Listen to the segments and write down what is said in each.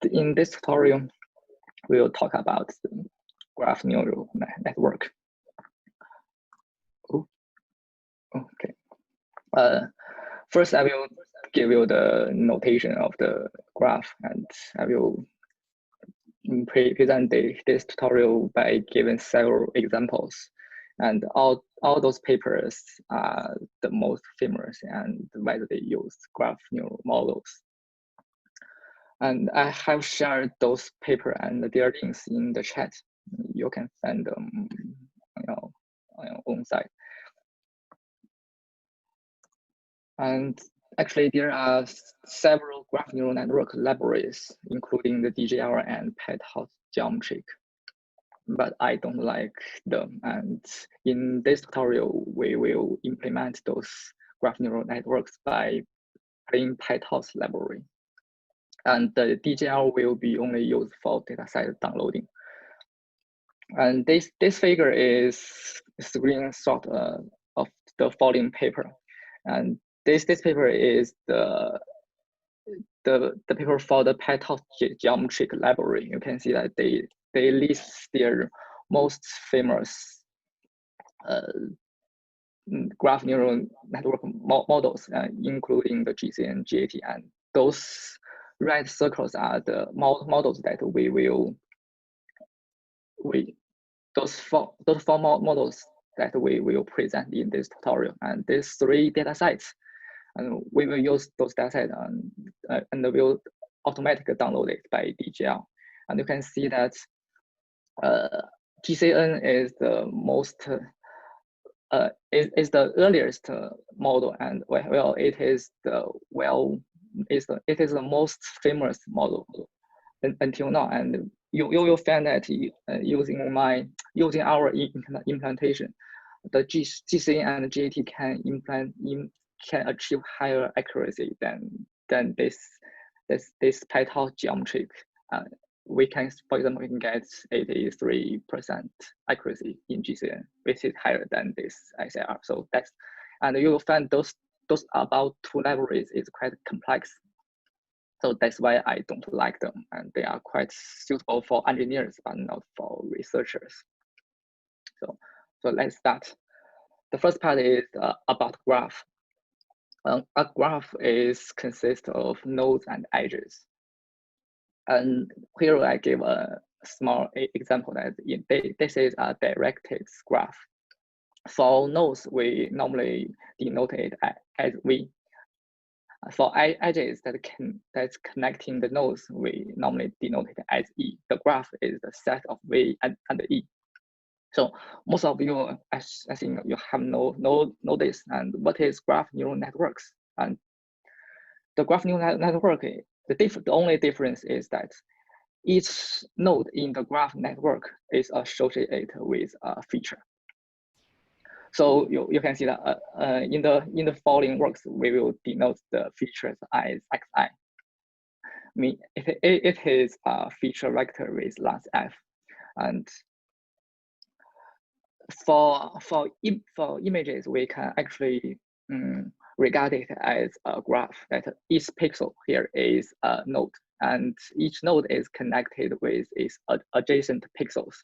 in this tutorial, we will talk about the graph neural network. Oh, okay. First, I will give you the notation of the graph, and I will present this tutorial by giving several examples. And all those papers are the most famous and widely used graph neural models. And I have shared those papers and their links in the chat. You can find them on your own site. And actually, there are several graph neural network libraries, including the DGL and PyTorch geometric, but I don't like them. And in this tutorial, we will implement those graph neural networks by playing PyTorch library. And the DGL will be only used for dataset downloading. And this figure is a screenshot of the following paper. And this paper is the paper for the PyTorch geometric library. You can see that they list their most famous graph neural network models, including the GC and GAT. And those red circles are the models that those four models that we will present in this tutorial. And these 3 data sets, and we will use those data sets and will automatically download it by DGL. And you can see that GCN is the most is the earliest model, and well, it is the most famous model until now. And you will find that using our implementation, the GC and GAT can achieve higher accuracy than this PyTorch geometric. We can, for example, we can get 83% accuracy in GCN, which is higher than this SIR. So that's, and you will find those about 2 libraries is quite complex. So that's why I don't like them, and they are quite suitable for engineers, but not for researchers. So let's start. The first part is about graph. A graph consists of nodes and edges. And here I give a small example that this is a directed graph. For nodes, we normally denote it as V. For edges that's connecting the nodes, we normally denote it as E. The graph is the set of V and E. So most of you, I think you have know this. And what is graph neural networks? And the graph neural network, the only difference is that each node in the graph network is associated with a feature. So you can see that in the following works, we will denote the features as xi. It is a feature vector with length f. And for images, we can actually regard it as a graph that each pixel here is a node, and each node is connected with its adjacent pixels,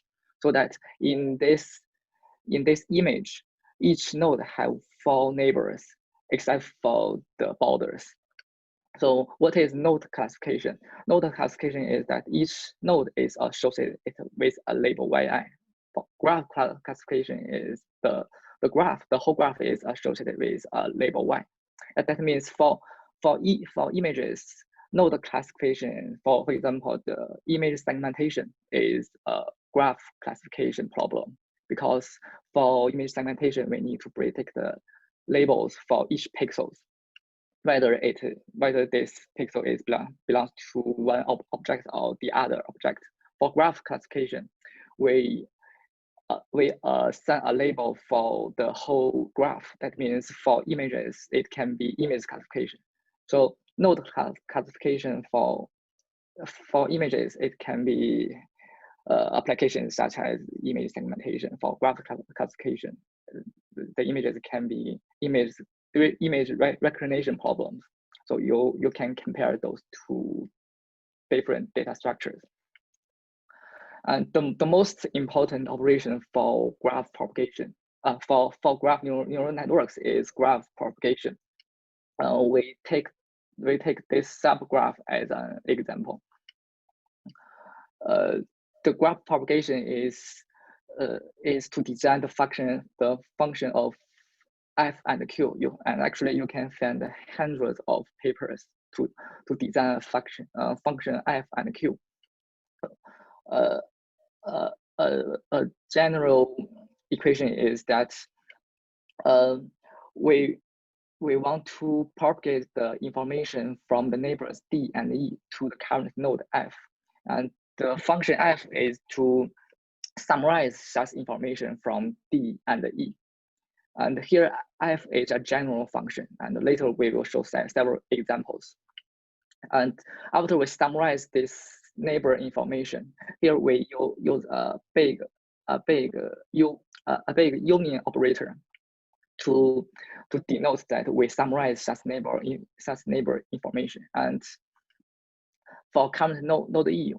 so that in this image, each node have 4 neighbors except for the borders. So what is node classification? Node classification is that each node is associated with a label yi. For graph classification is the whole graph is associated with a label y. And that means for images, node classification, for example, the image segmentation is a graph classification problem, because for image segmentation, we need to predict the labels for each pixels, whether this pixel belongs to one object or the other object. For graph classification, we assign a label for the whole graph. That means for images, it can be image classification. So node classification for images, it can be applications such as image segmentation. For graph classification, the images can be image recognition problems. So you can compare those two different data structures. And the most important operation for graph propagation, for graph neural networks is graph propagation. We take this subgraph as an example. The graph propagation is to design the function of f and q. And actually you can find hundreds of papers to design a function f and q. A general equation is that we want to propagate the information from the neighbors D and E to the current node F. And the function F is to summarize such information from D and E. And here F is a general function, and later we will show several examples. And after we summarize this neighbor information, here we use a big union operator to denote that we summarize such neighbor information. And for current node E,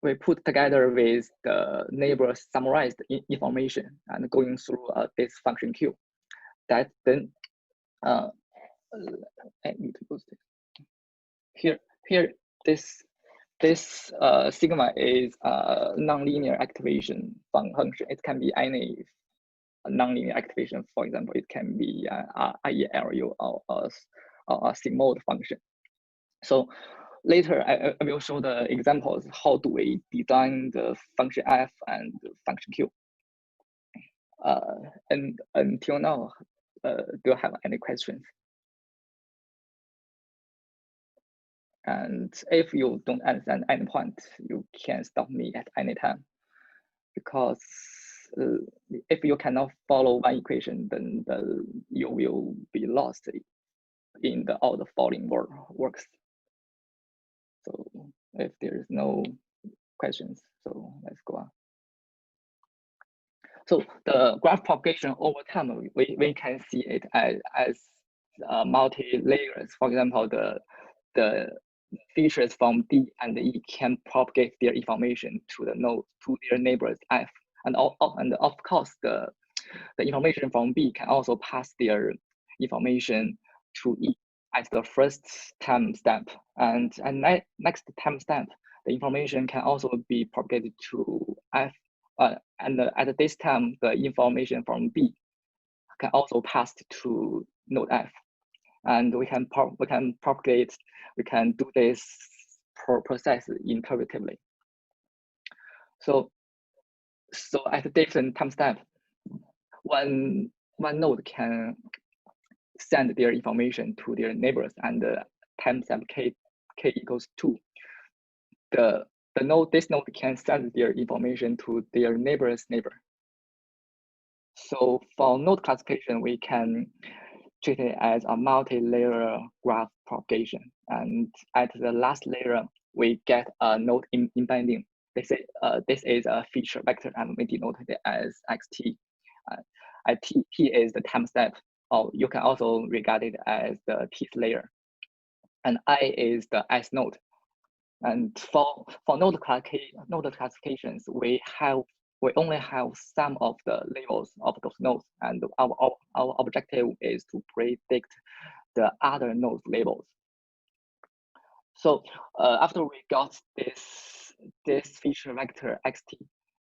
we put together with the neighbor summarized information and going through this function Q. That then I need to use this. Here this sigma is a nonlinear activation function. It can be any nonlinear activation. For example, it can be IELU or a sigmoid function. So later I will show the examples. How do we design the function f and the function q? And until now, do you have any questions? And if you don't understand any point, you can stop me at any time, because if you cannot follow one equation, then you will be lost in all the following works. So if there is no questions, so let's go on. So the graph propagation over time, we can see it as multi-layers. For example, the features from D and E can propagate their information to the node, to their neighbors F, and of course the information from B can also pass their information to E as the first time stamp, and next time stamp, the information can also be propagated to F, and at this time, the information from B can also pass to node F. And we can propagate, we can do this process iteratively. So at different timestamp, one node can send their information to their neighbors, and the timestamp k equals 2. This node can send their information to their neighbor's neighbor. So for node classification, we can treat it as a multi-layer graph propagation. And at the last layer, we get a node embedding. This is a feature vector, and we denote it as xt. T is the timestamp, or you can also regard it as the tth layer. And I is the S node. And for node classifications, we only have some of the labels of those nodes, and our objective is to predict the other nodes labels. So after we got this feature vector xt,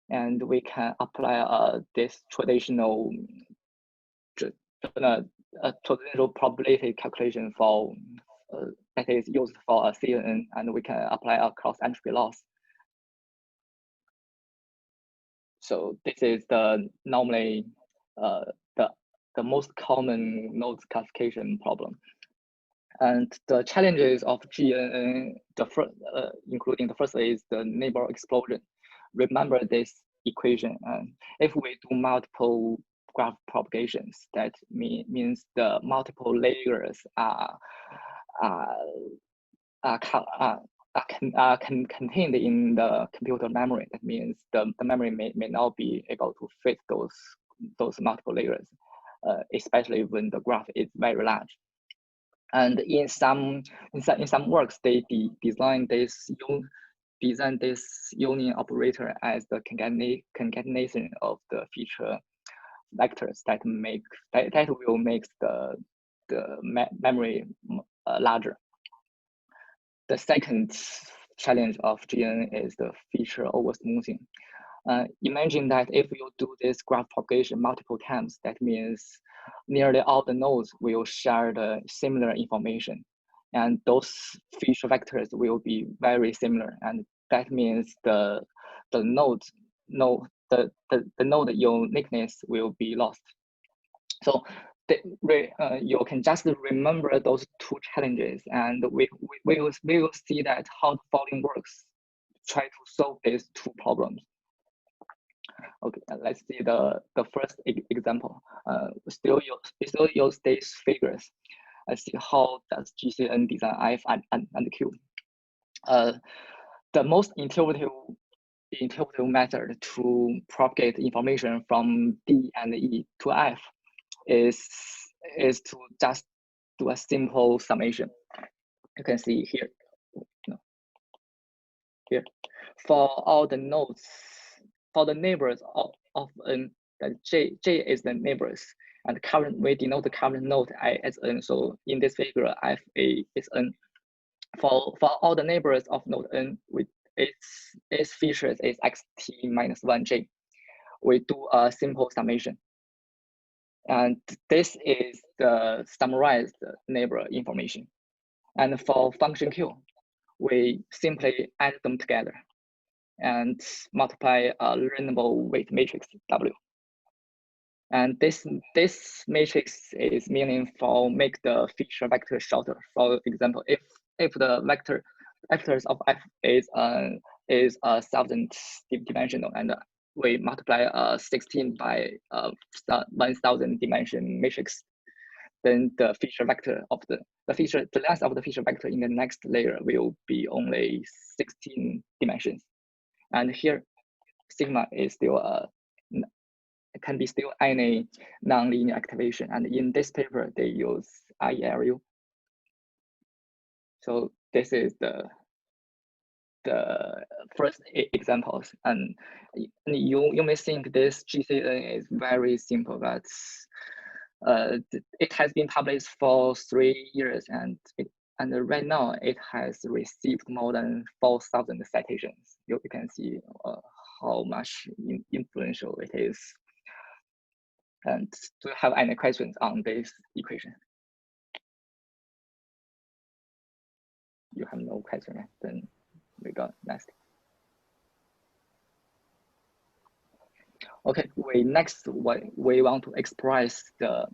and we can apply this traditional probability calculation for that is used for a CNN, and we can apply a cross entropy loss. So this is normally the most common node classification problem. And the challenges of GNN, including the first is the neighbor explosion. Remember this equation. If we do multiple graph propagations, that means the multiple layers are contained in the computer memory. That means the memory may not be able to fit those multiple layers, especially when the graph is very large. And in some works, they design this union operator as the concatenation of the feature vectors that will make the memory larger. The second challenge of GN is the feature oversmoothing. Imagine that if you do this graph propagation multiple times, that means nearly all the nodes will share the similar information, and those feature vectors will be very similar, and that means the node uniqueness will be lost. So you can just remember those two challenges, and we will see that how the following works try to solve these two problems. Okay, let's see the first example. We still use these figures. Let's see how does GCN design F and Q. The most intuitive method to propagate information from D and E to F is to just do a simple summation. You can see here. Here, for all the nodes, for the neighbors of n, that J is the neighbors, and we denote the current node I as n. So in this figure, Fa is n. For all the neighbors of node n, with its features is xt minus 1j. We do a simple summation, and this is the summarized neighbor information. And for function q, we simply add them together and multiply a reasonable weight matrix W. And this matrix is meaningful, make the feature vector shorter. For example, if the vectors of F is 1,000 dimensional, and we multiply 16 by 1,000 dimension matrix, then the feature vector of the length of the feature vector in the next layer will be only 16 dimensions. And here, sigma is still can be still any nonlinear activation. And in this paper, they use IELU. So this is the first examples. And you may think this GCN is very simple, but it has been published for 3 years, and right now it has received more than 4,000 citations. You can see how much influential it is. And do you have any questions on this equation? You have no question, right? Then we go next. Okay, next we want to express the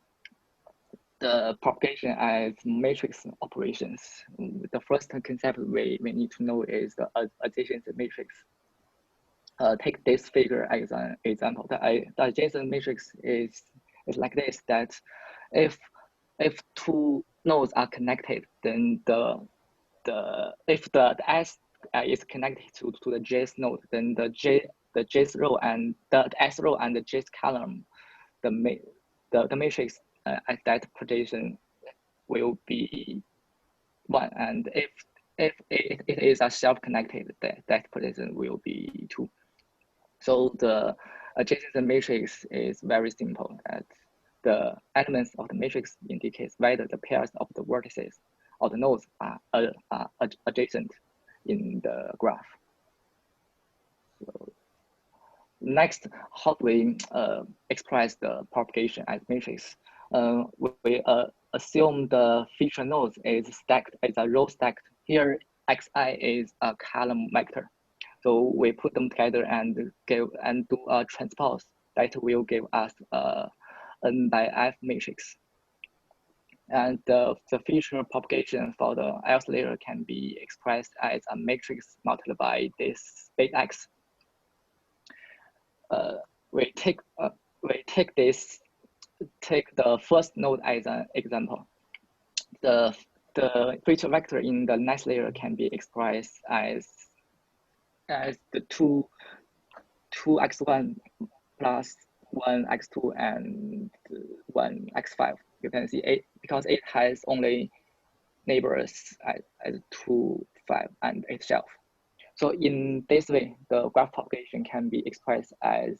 propagation as matrix operations. The first concept we need to know is the adjacent matrix. Take this figure as an example. The adjacent matrix is like this: that if two nodes are connected, then if the S is connected to the J's node, then the J's row and the S row and the J's column, the matrix at that position will be 1, and if it is a self-connected, that position will be 2. So the adjacent matrix is very simple. That the elements of the matrix indicates whether the pairs of the vertices or the nodes are adjacent in the graph. So next, how do we express the propagation as matrix? We assume the feature nodes is stacked as a row stacked. Here, xi is a column vector. So we put them together and do a transpose that will give us n by f matrix. And the feature propagation for the else layer can be expressed as a matrix multiplied by this big X. We take the first node as an example. The feature vector in the next layer can be expressed as the 2x1 plus 1x2 and 1x5. You can see 8, because 8 has only neighbors as 2, 5, and 8 shelf. So in this way, the graph propagation can be expressed as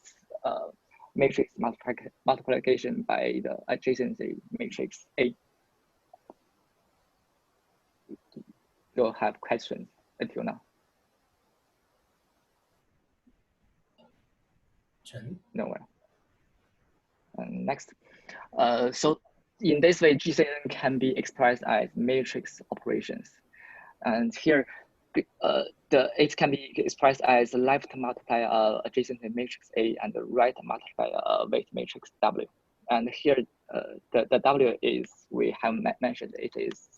matrix multiplication by the adjacency matrix A. You'll have questions until now. Chen? No. Next. So in this way, GCN can be expressed as matrix operations. And here, it can be expressed as left multiply adjacent matrix A and the right multiply weight matrix W. And here, the W is, we have mentioned, it is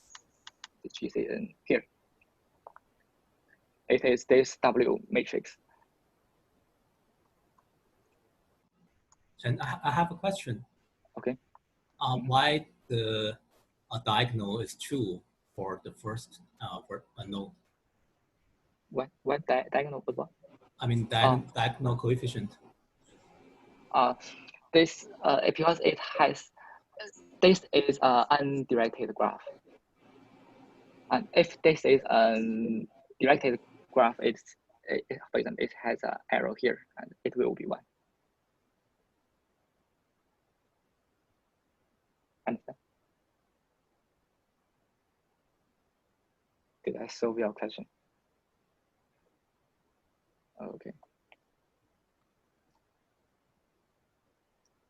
the GCN here. It is this W matrix. And I have a question. Okay. Why the diagonal is true for the first for a node? What diagonal was what? I mean diagonal coefficient. This because it has, this is an undirected graph. And if this is a directed graph, for example, it has an arrow here, and it will be 1. Understand? Did I solve your question? Okay.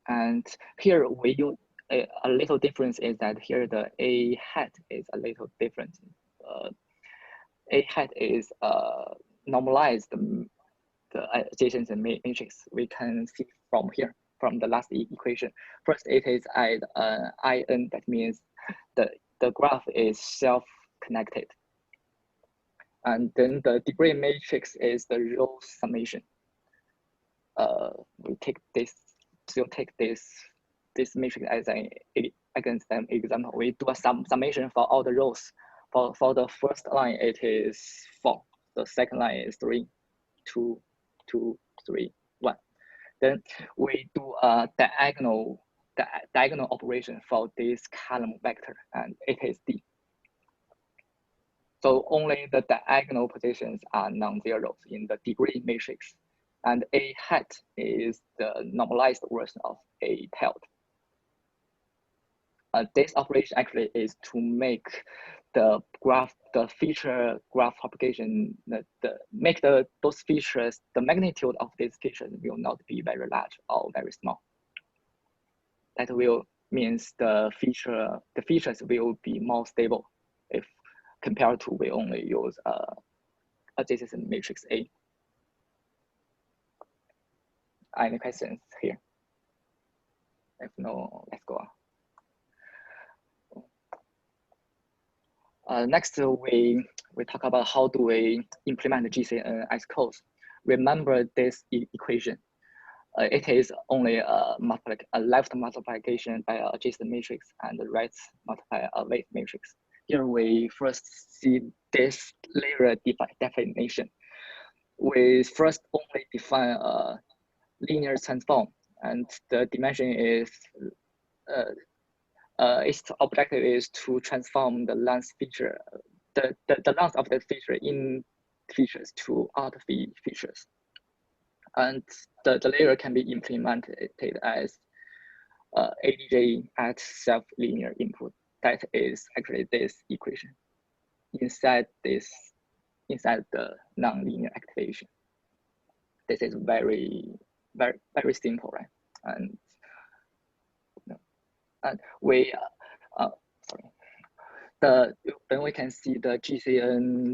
And here we use a little difference is that here the A hat is a little different. A hat is normalized the adjacent matrix. We can see from here, from the last equation. First, it is at IN, that means the graph is self-connected. And then the degree matrix is the row summation. We take this, still take this matrix as an example. We do a summation for all the rows. For the first line, it is 4. The second line is 3, 2, 2, 3, 1. Then we do a diagonal operation for this column vector, and it is D. So only the diagonal positions are non-zeros in the degree matrix. And A hat is the normalized version of A tailed. This operation actually is to make the graph, the feature graph propagation, make those features, the magnitude of these features will not be very large or very small. That will means the features will be more stable if compared to we only use adjacent matrix A. Any questions here? If no, let's go on. Next, we talk about how do we implement the GCN as codes. Remember this equation. It is only a left multiplication by adjacent matrix and the right multiply a weight matrix. Here we first see this layer definition. We first only define a linear transform, and the dimension is its objective is to transform the length feature, the length of the feature in features to out features. And the layer can be implemented as ADJ at self-linear input. That is actually this equation inside the non-linear activation. This is very simple, right? And we then we can see the GCN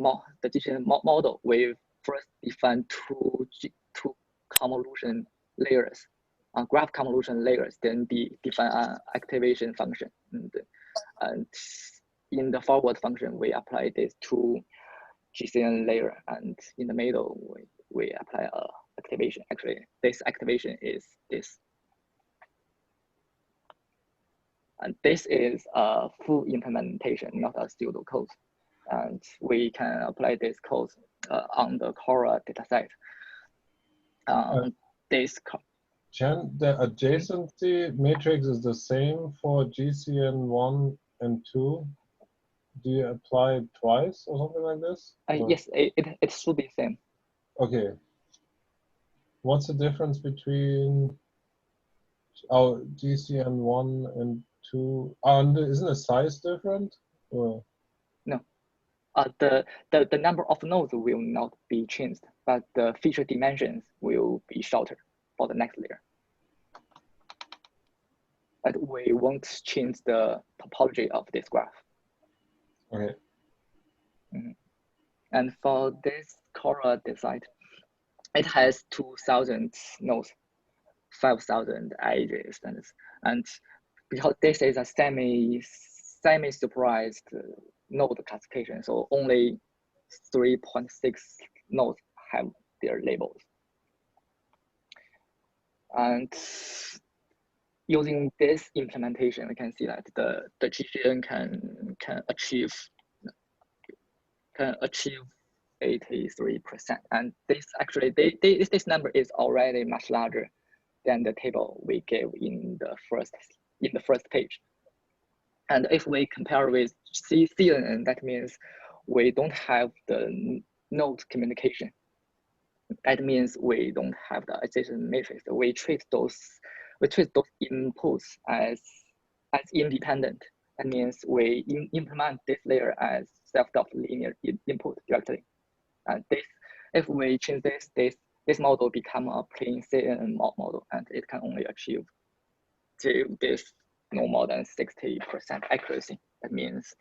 model. We first define two convolution layers, graph convolution layers, then define an activation function. And in the forward function, we apply this to GCN layer, and in the middle, we apply a activation. Actually, this activation is this. And this is a full implementation, not a pseudo code. And we can apply this code on the Cora dataset. Chen, the adjacency matrix is the same for GCN 1 and 2. do you apply it twice or something like this? Yes, it should be same. Okay. What's the difference between GCN1 and 2? And isn't the size different? Or? No. The number of nodes will not be changed, but the feature dimensions will be shorter for the next layer. But we won't change the topology of this graph. Okay. And for this Cora dataset, it has 2,000 nodes, 5,000 edges, and because this is a semi-supervised node classification, so only 3.6 nodes have their labels. And using this implementation, we can see that the GCN can achieve 83%. And this actually, this number is already much larger than the table we gave in the first page. And if we compare with CNN, that means we don't have the node communication. That means we don't have the adjacent matrix. We treat those inputs as independent. That means we implement this layer as self-dot linear input directly. And if we change this model become a plain CNN model, and it can only achieve this no more than 60% accuracy. That means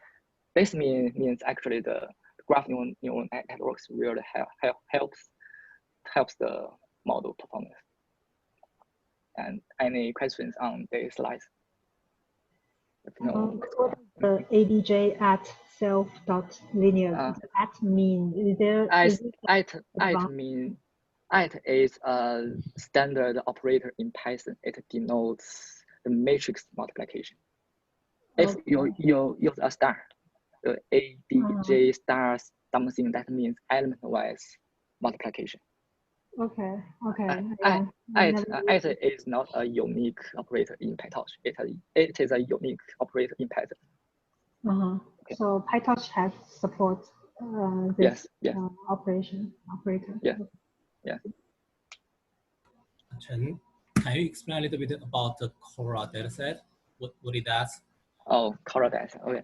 this means actually the graph neural networks really helps the model performance. And any questions on these slides? What is the ADJ at self.linear? At mean is there? At is a standard operator in Python. It denotes the matrix multiplication. If you use a star, the ADJ star something, that means element-wise multiplication. Okay. It is not a unique operator in PyTorch. It is a unique operator in Python. Okay. So PyTorch has support this operator. Yeah. Chen, can you explain a little bit about the Cora dataset? What it does? Oh, Cora data. Okay.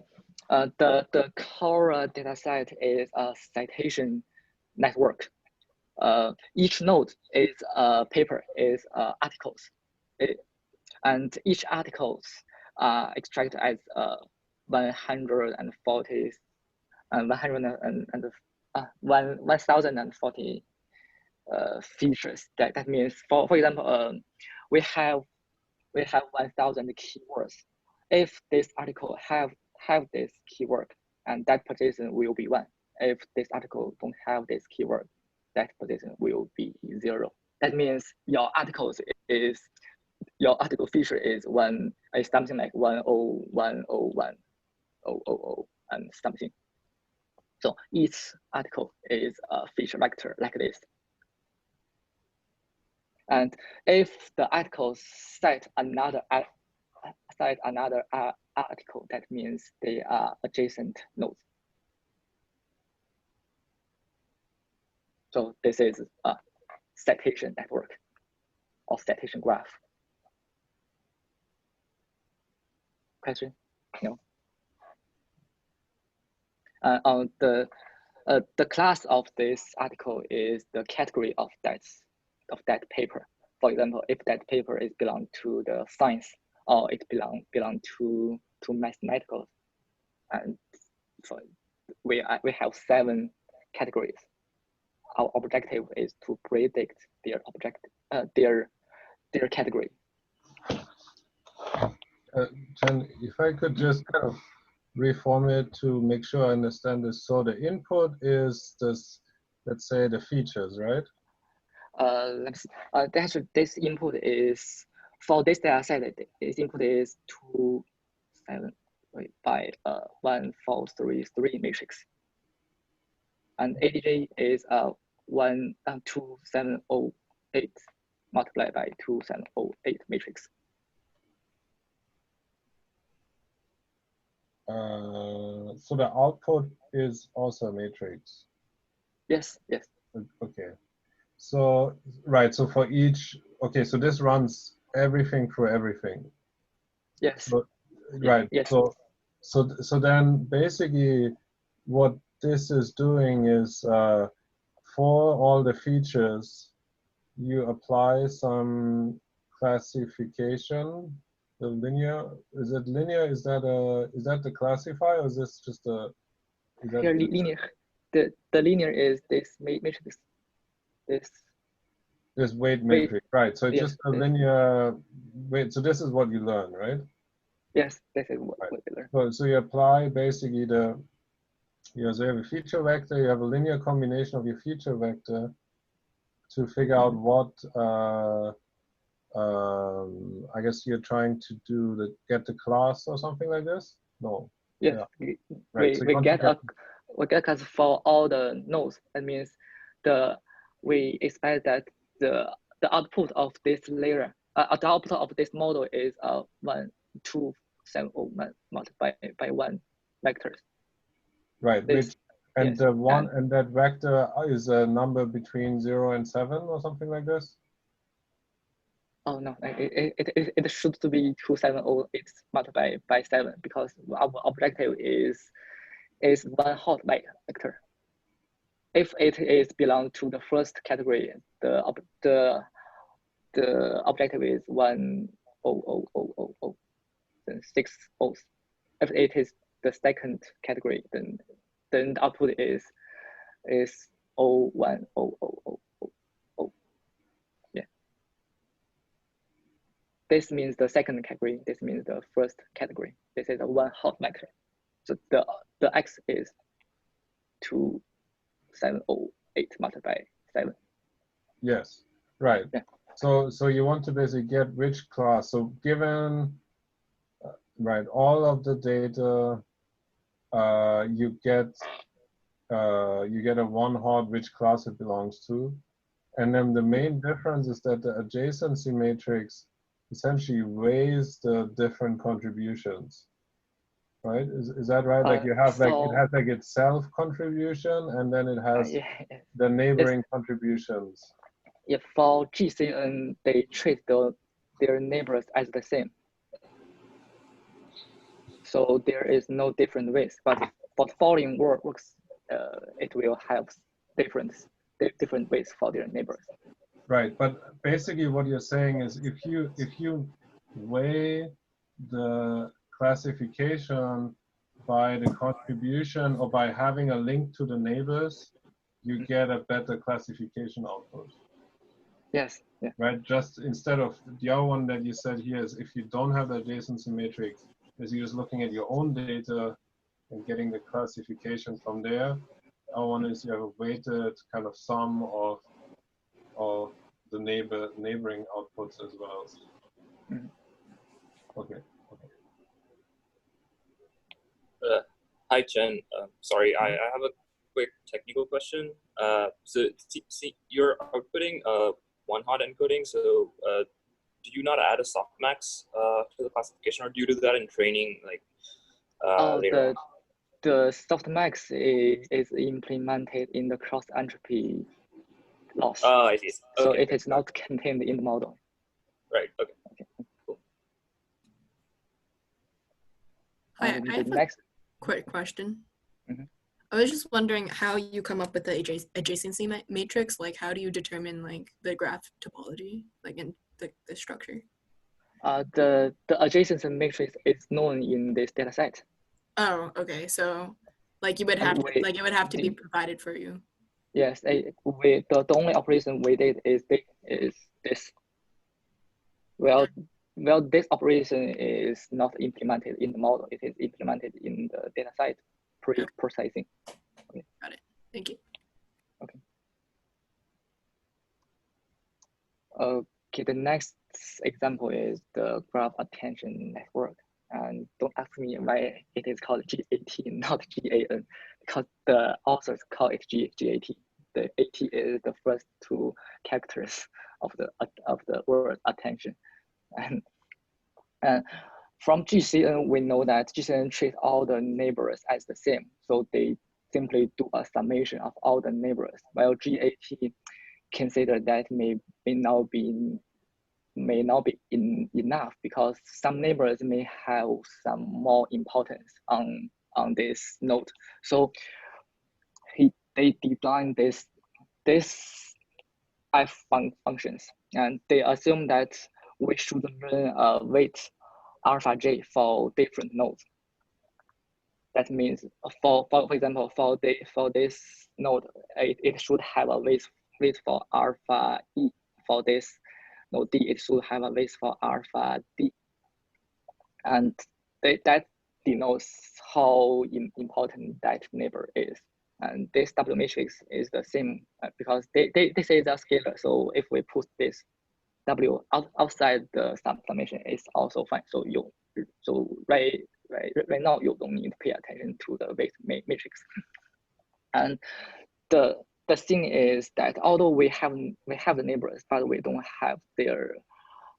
The Cora dataset is a citation network. Each node is a paper, is articles, and each articles are extracted as 1,040 features. That means, for example, we have 1,000 keywords. If this article have this keyword, and that position will be 1. If this article don't have this keyword, that position will be 0. That means your article feature is something like 1010100 and something. So each article is a feature vector like this. And if the article cite another article, that means they are adjacent nodes. So this is a citation network or citation graph. Question? No. The class of this article is the category of that paper. For example, if that paper is belong to the science, or it belong to mathematical, and so we have 7 categories. Our objective is to predict their category. Chen, if I could just kind of reform it to make sure I understand this. So the input is this, let's say the features, right? This input is for this data set. This input is 1433 matrix, and ADJ is 2708 multiplied by 2708 matrix. So the output is also a matrix. Yes, yes. Okay. So, right, so for each, okay, so this runs everything through everything. Yes. So, right, Yes. so then basically what this is doing is for all the features, you apply some classification, the linear, is it linear? Is that the classifier, or is this just a, is that Here, linear. The linear is this matrix. this weight matrix, right? So it's yes, just a linear weight. So this is what you learn, right? Yes, this is what Right. we learn. So you apply basically so you have a feature vector, you have a linear combination of your feature vector to figure out what I guess you're trying to do, get the class or something like this. No. Yes, Yeah. Right. we get a class for all the nodes. That means we expect that the output of this layer, the output of this model is 1, 2, 7, 0 multiplied by 1 vectors. Right. This, Which and yes, the one and that vector is a number between 0 and 7 or something like this. Oh no, it should be 270. It's multiplied by 7 because our objective is one hot vector. If it is belong to the first category, the objective is 10000, then 6 O's. If it is the second category, then the output is 01000. Yeah. This means the second category. This means the first category. This is a one hot vector. So the x is 2708 multiplied by 7. Yes. Right. Yeah. So you want to basically get which class. So given right all of the data, you get a one hot which class it belongs to, and then the main difference is that the adjacency matrix essentially weighs the different contributions. Right? Is that right? Like you have it has like its self contribution, and then it has the neighboring contributions. If for GCN they treat their neighbors as the same, so there is no different ways. But for following works, it will have different ways for their neighbors. Right, but basically what you're saying is if you weigh the classification by the contribution or by having a link to the neighbors, you get a better classification output. Yes. Yeah. Right. Just instead of the other one that you said here is if you don't have the adjacency matrix, is you're just looking at your own data and getting the classification from there. The other one is you have a weighted kind of sum of the neighboring outputs as well. Mm-hmm. Okay. Hi, Chen. Sorry, I have a quick technical question. So you're outputting one hot encoding. So do you not add a softmax to the classification, or do you do that in training, like later on? The softmax is implemented in the cross entropy loss. Oh, I see. So it is not contained in the model. Right. Okay. Cool. Hi, I have a quick question. Mm-hmm. I was just wondering how you come up with the adjacency matrix. Like, how do you determine like the graph topology, like in the structure? The adjacency matrix is known in this data set. Oh, okay. So, like, you would have to, like, it would have to be provided for you. Yes, the only operation we did is this. Well, this operation is not implemented in the model. It is implemented in the data set pre-processing. Okay. Got it. Thank you. Okay. Okay, the next example is the graph attention network. And don't ask me why it is called GAT, not GAN, because the authors call it GAT. The AT is the first two characters of the word attention, and from GCN, we know that GCN treats all the neighbors as the same. So they simply do a summation of all the neighbors, while GAT consider that may not be enough because some neighbors may have some more importance on this node. So they define this F functions, and they assume that we should learn a weight alpha j for different nodes. That means for example, for this node, it should have a weight for alpha e. For this node d, it should have a weight for alpha d. And that denotes how important that neighbor is. And this W matrix is the same because this is a scalar. So if we put this W outside the summation, it's also fine. So right now you don't need to pay attention to the weight matrix. And the thing is that although we have the neighbors, but we don't have their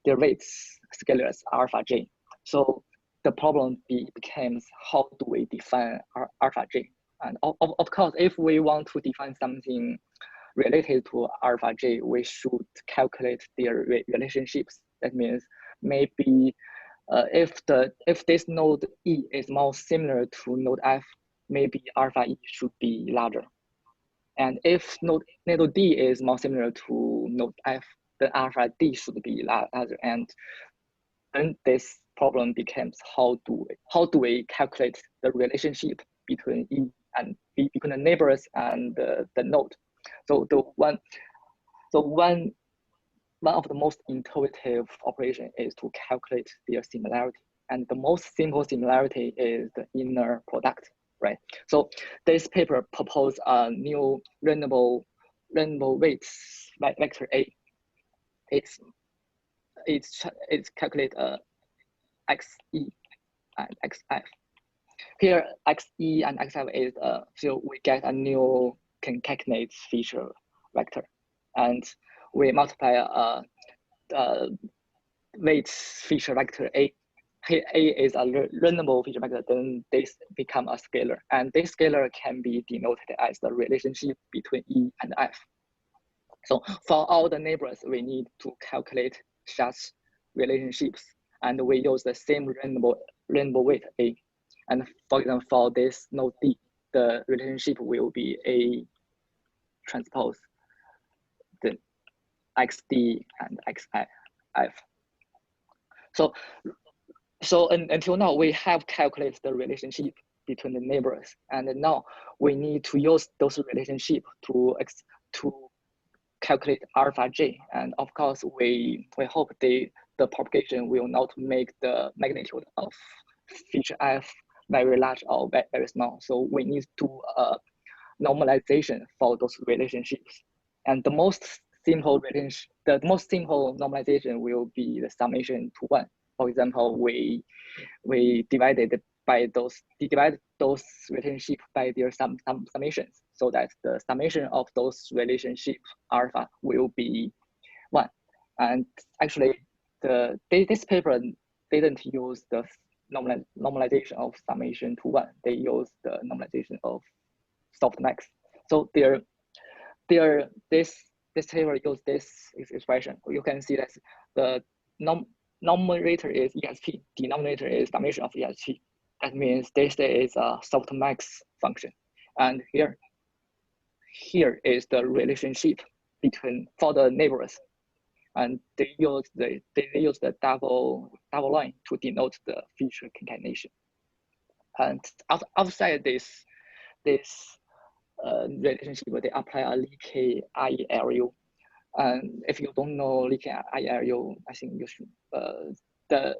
weights scalars alpha j. So the problem becomes how do we define alpha j? And of course, if we want to define something related to alpha j, we should calculate their relationships. That means maybe if this node E is more similar to node F, maybe alpha E should be larger. And if node D is more similar to node F, then alpha D should be larger. And then this problem becomes how do we calculate the relationship between E and between the neighbors and the node. So one of the most intuitive operation is to calculate their similarity. And the most simple similarity is the inner product, right? So this paper proposed a new learnable weights vector A. It's calculate XE and XF. Here, XE and XF is so we get a new concatenate feature vector, and we multiply weights feature vector A. Here A is a learnable feature vector, then this become a scalar, and this scalar can be denoted as the relationship between E and F. So for all the neighbors, we need to calculate such relationships, and we use the same learnable weight A. And for example, for this node D, the relationship will be A transpose the XD and XF. So until now, we have calculated the relationship between the neighbors, and now we need to use those relationships to calculate alpha j. And of course, we hope the propagation will not make the magnitude of feature f very large or very small. So we need to normalization for those relationships. And the most simple normalization will be the summation to 1. For example, we divide those relationships by their summations, so that the summation of those relationships alpha will be 1. And actually, this paper didn't use the normalization of summation to 1. They used the normalization of softmax. So this paper used this expression. You can see that the numerator is ESP, denominator is summation of ESP. That means this is a softmax function. And here is the relationship for the neighbors. And they use the double line to denote the feature concatenation. And outside this relationship, they apply a leaky IRU. And if you don't know leaky IRU, I think you should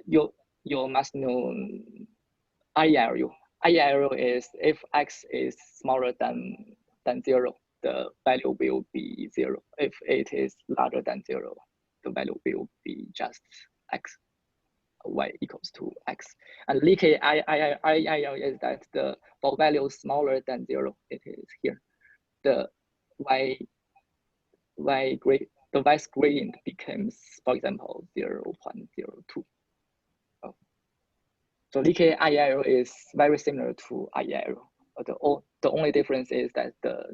you must know IRU. IRU is if x is smaller than 0, the value will be 0. If it is larger than 0, the value will be just x. Y equals to x. And leaky IRU is that for values smaller than 0, it is here. The y gradient becomes, for example, 0.02. So leaky IEL is very similar to IEL. The only difference is that the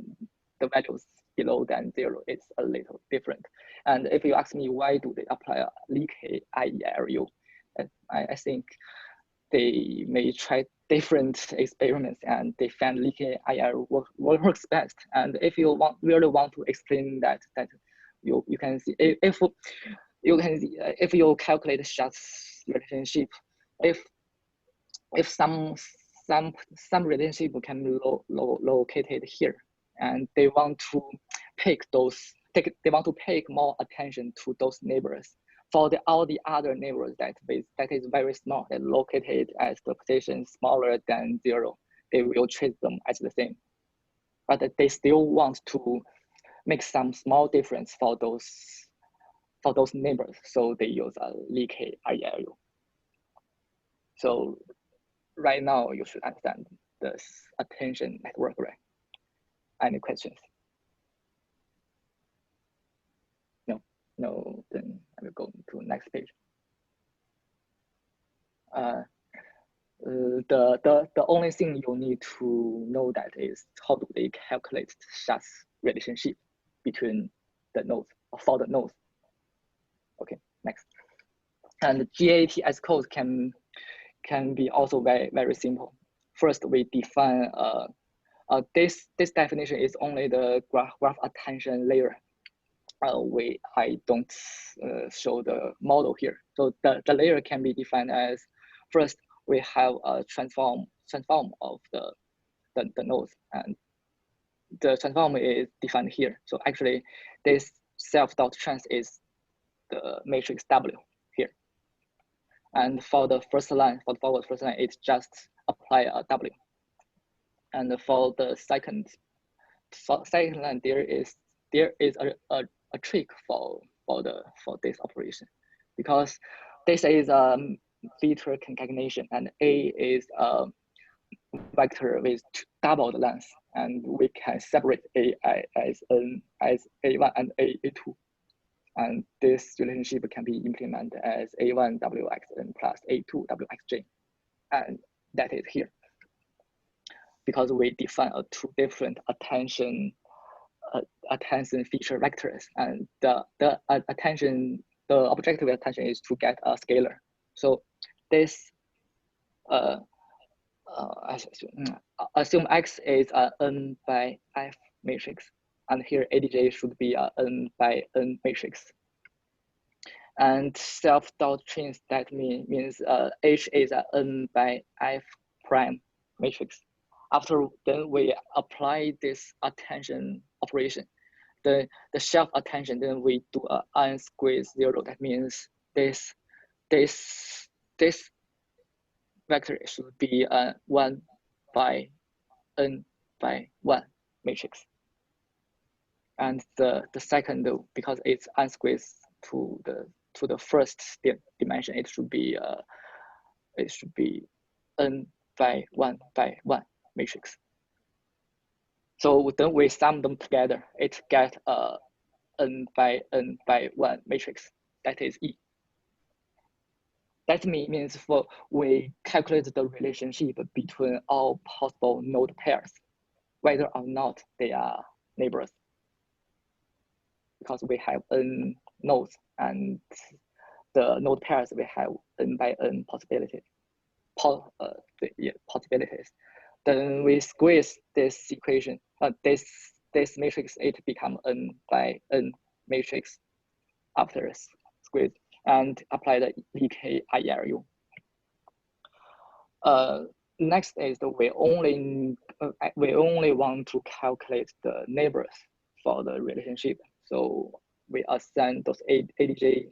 values below than 0 is a little different. And if you ask me why do they apply a leaky IELU, I think they may try different experiments and they found leaky IEL works best. And if you really want to explain that you can see if you calculate Schatz's relationship, if some relationship can be located here, and they want to pick more attention to those neighbors. For all the other neighbors that is very small and located at the position smaller than 0, they will treat them as the same. But they still want to make some small difference for those neighbors, so they use a leaky IELU. So right now you should understand this attention network, right? Any questions? No, then I will go to next page. The only thing you need to know that is how do they calculate Schatz's relationship between the nodes, for the nodes. Okay, next. And GAT as code can be also very simple. First, we define this definition is only the graph attention layer. I don't show the model here. So the layer can be defined as, first we have a transform of the nodes, and the transform is defined here. So actually this self.trans is the matrix W here. And for the first line, for the forward first line, it's just apply a W. And for the second line, there is a trick for this operation, because this is a vector concatenation and A is a vector with doubled length, and we can separate A as A1 and A2, and this relationship can be implemented as A1 WXN plus A2 WXJ, and that is here, because we define two different attention feature vectors, and the objective attention is to get a scalar. So this assume X is a n by F matrix, and here ADJ should be a n by n matrix. And self.trans, that means H is a n by F prime matrix. After then we apply this attention operation, the shelf attention, then we do a n squared 0. That means this vector should be a 1 by n by 1 matrix. And the second, because it's n squared to the first dimension, it should be n by 1 by 1 matrix. So then we sum them together, it get a n by 1 matrix. That is E. That means we calculate the relationship between all possible node pairs, whether or not they are neighbors, because we have n nodes, and the node pairs we have n by n possibilities. Then we squeeze this equation, this matrix, it become n by n matrix after squeeze, and apply the leaky IELU. Next is we only want to calculate the neighbors for the relationship. So we assign those ADJ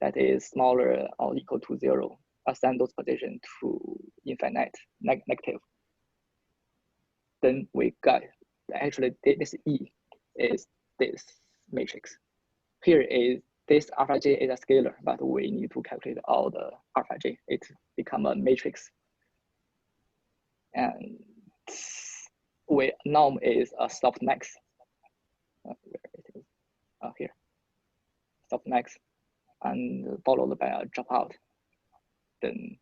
that is smaller or equal to 0, assign those positions to infinite negative. Then we got, actually this E is this matrix. Here is this alpha j is a scalar, but we need to calculate all the alpha j. It become a matrix. And norm is a softmax. Where it is? Here. Softmax, and followed by a dropout. Then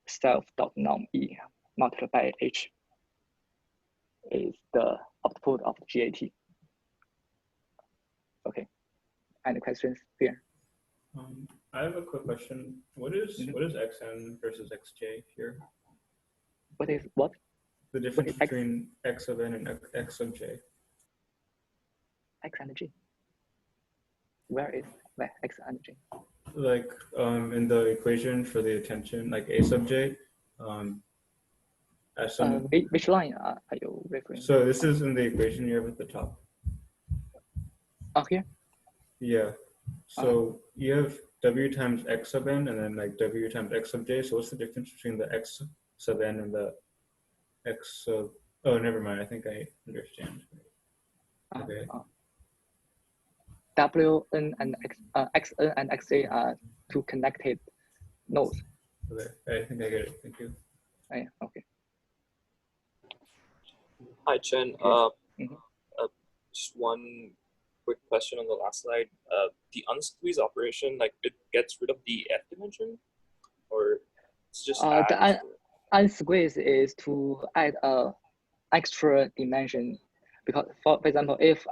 self.norm E multiplied by H is the output of GAT. Okay, any questions here? I have a quick question. What is xn versus xj here? What is what? The difference What is between x of n and x of j. X and G. Where X and G? Like in the equation for the attention, like a sub j. As some, which line are you referring? So this is in the equation you have at the top. Oh, here? Yeah. So you have w times x sub n and then like w times x sub j. So what's the difference between the x sub n and the x sub? Oh, never mind. I think I understand. Okay. Wn and xn and xj are two connected nodes. Okay. I think I get it. Thank you. Yeah, okay. Hi, Chen. Just one quick question on the last slide. The unsqueeze operation, like it gets rid of the F dimension, or it's just the unsqueeze is to add a extra dimension, because for example, if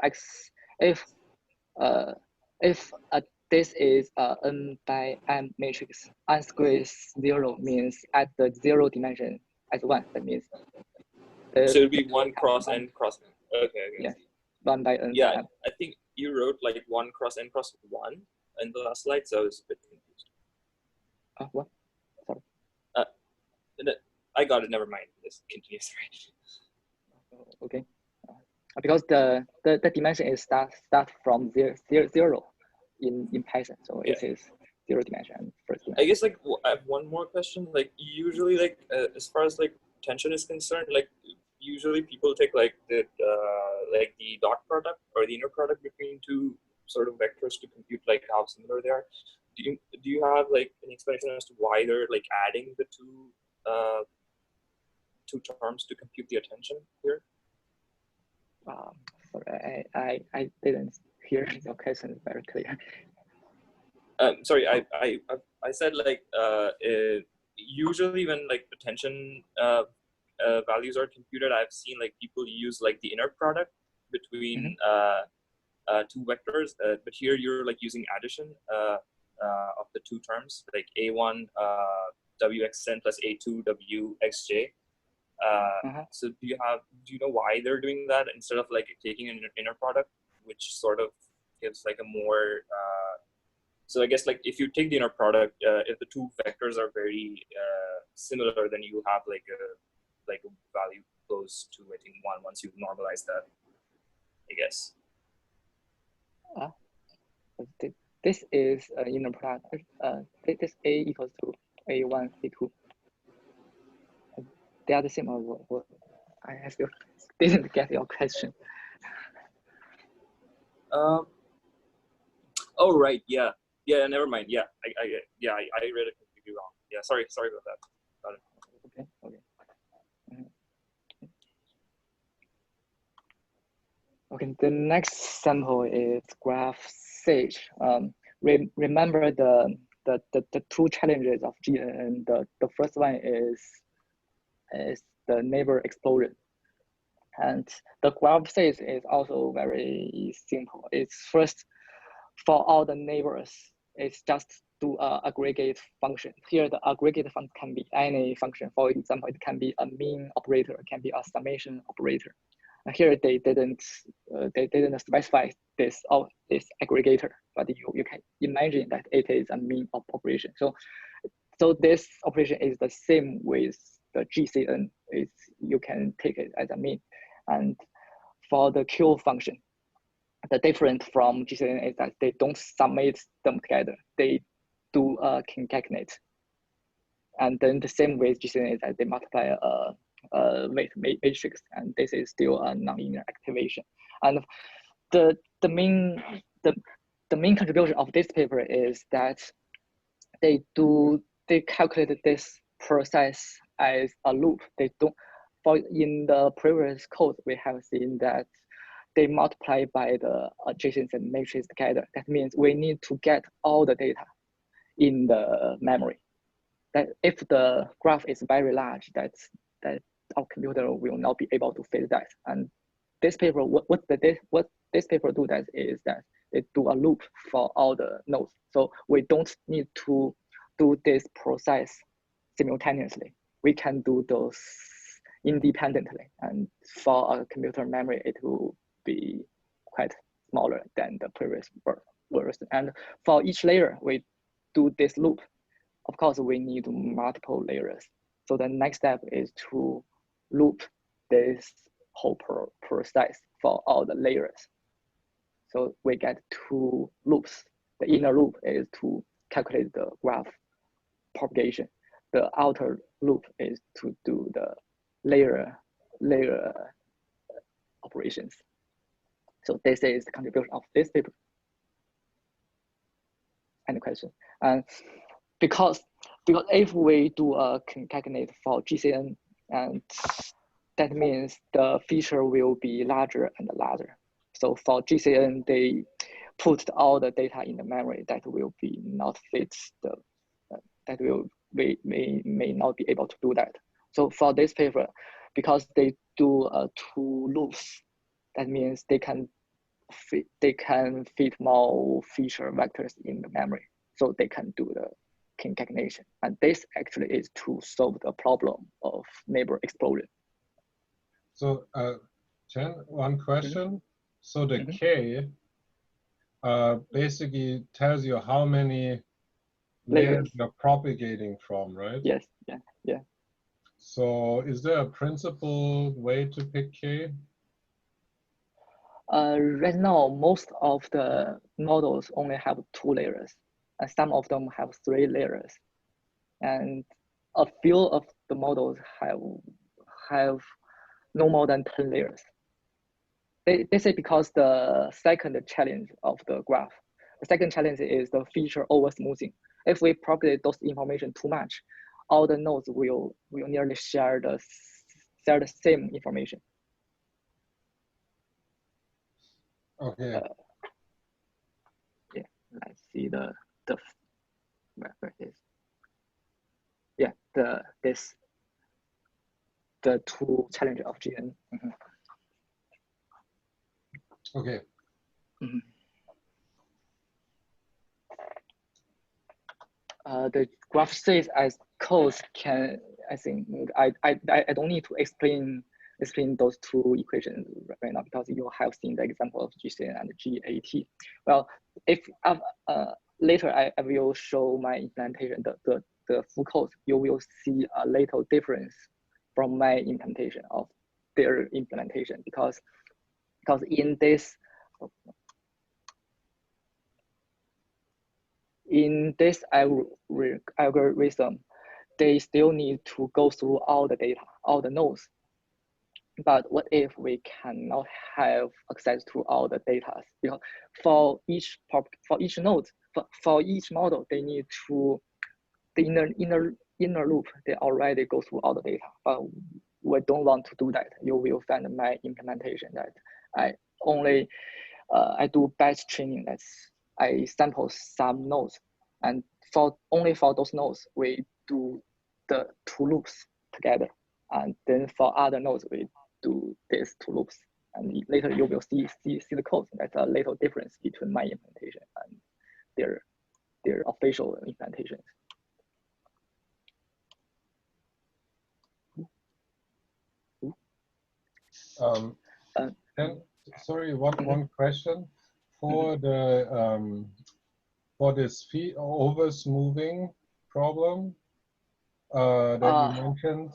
this is a n by m matrix, unsqueeze 0 means add the 0 dimension as 1. That means so it would be 1 cross n cross n. Okay. Yes, 1 by n. Yeah, I think you wrote like 1 cross n cross 1 in the last slide, so I was a bit confused. What? Sorry. I got it. Never mind. This continues. Okay. Because the dimension is start from 0 in Python, so it is 0 dimension first dimension. I guess like I have one more question. Like usually, like as far as like tension is concerned, like usually people take like the dot product or the inner product between two sort of vectors to compute like how similar they are. Do you have like an explanation as to why they're like adding the two terms to compute the attention here? Sorry, I didn't hear your question very clear. Sorry, I said like usually when like the tension values are computed, I've seen like people use like the inner product between two vectors, but here you're like using addition of the two terms, like a1 wxn plus a2 wxj. So do you know why they're doing that instead of like taking an inner product, which sort of gives like a more so I guess like if you take the inner product, if the two vectors are very similar, then you have like a value close to I think 1 once you normalize that, I guess. This is an inner product. This a equals to a1 a2. They are the same. I still didn't get your question. Oh right, yeah, never mind. Yeah, I read it completely wrong. Yeah, sorry about that. Got it. Okay. Okay, the next sample is graph sage. Remember the two challenges of GNN. The first one is the neighbor explosion, and the graph sage is also very simple. It's first for all the neighbors. It's just do aggregate function. Here the aggregate function can be any function. For example, it can be a mean operator, it can be a summation operator. Here they didn't specify this aggregator, but you can imagine that it is a mean operation. So this operation is the same with the GCN. You can take it as a mean. And for the Q function, the difference from GCN is that they don't summate them together. They do concatenate. And then the same with GCN is that they multiply weight matrix, and this is still a non-linear activation. And the main contribution of this paper is that they calculate this process as a loop. They don't. For in the previous code, we have seen that they multiply by the adjacency matrix together. That means we need to get all the data in the memory. that if the graph is very large, that our computer will not be able to fit that. And this paper, what this paper do that is that it do a loop for all the nodes. So we don't need to do this process simultaneously. We can do those independently. And for a computer memory, it will be quite smaller than the previous version. And for each layer, we do this loop. Of course, we need multiple layers. So the next step is to loop this whole process for all the layers. So we get two loops. The inner loop is to calculate the graph propagation. The outer loop is to do the layer operations. So this is the contribution of this paper. Any question? And because if we do a concatenate for GCN, and that means the feature will be larger and larger. So for GCN, they put all the data in the memory that will be not fit the we may not be able to do that. So for this paper, because they do two loops, that means they can fit more feature vectors in the memory, so they can do the concatenation. And this actually is to solve the problem of neighbor explosion. So Chen, one question. So the K basically tells you how many layers you're propagating from, right? Yes, yeah. So is there a principled way to pick K? Right now, most of the models only have 2 layers, and some of them have 3 layers. And a few of the models have no more than 10 layers. They say because the second challenge of the graph, the second challenge is the feature over smoothing. If we propagate those information too much, all the nodes will nearly share the same information. Okay. Yeah, let's see where it is. Yeah, the 2 challenge of GN. Okay. The graph says as codes can, I think I don't need to explain those 2 equations right now, because you have seen the example of GCN and GAT. Well, if later I will show my implementation, the full code, you will see a little difference from my implementation of their implementation, because in this algorithm, they still need to go through all the data, all the nodes. But what if we cannot have access to all the data? Because for each node, for each model, they need to the inner loop. They already go through all the data, but we don't want to do that. You will find my implementation that I only I do batch training. That's I sample some nodes, and only for those nodes we do the 2 loops together, and then for other nodes we do these 2 loops. And later you will see the code. That's a little difference between my implementation and their official implementations. And sorry, one question for the for this over smoothing problem that you mentioned.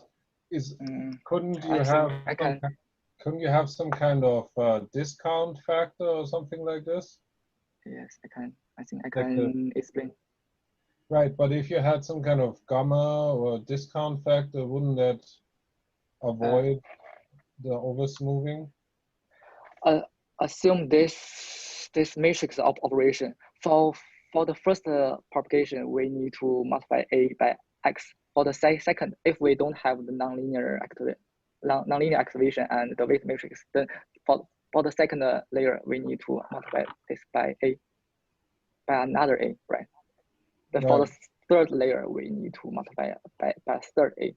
Couldn't you have some kind of discount factor or something like this? Yes, I can. I think I can explain. Right, but if you had some kind of gamma or discount factor, wouldn't that avoid the over smoothing? Assume this matrix of operation. For the first propagation, we need to multiply A by X. For the second, if we don't have the nonlinear activation and the weight matrix, then for the second layer, we need to multiply this by A, by another A, right? Then third layer, we need to multiply by third A.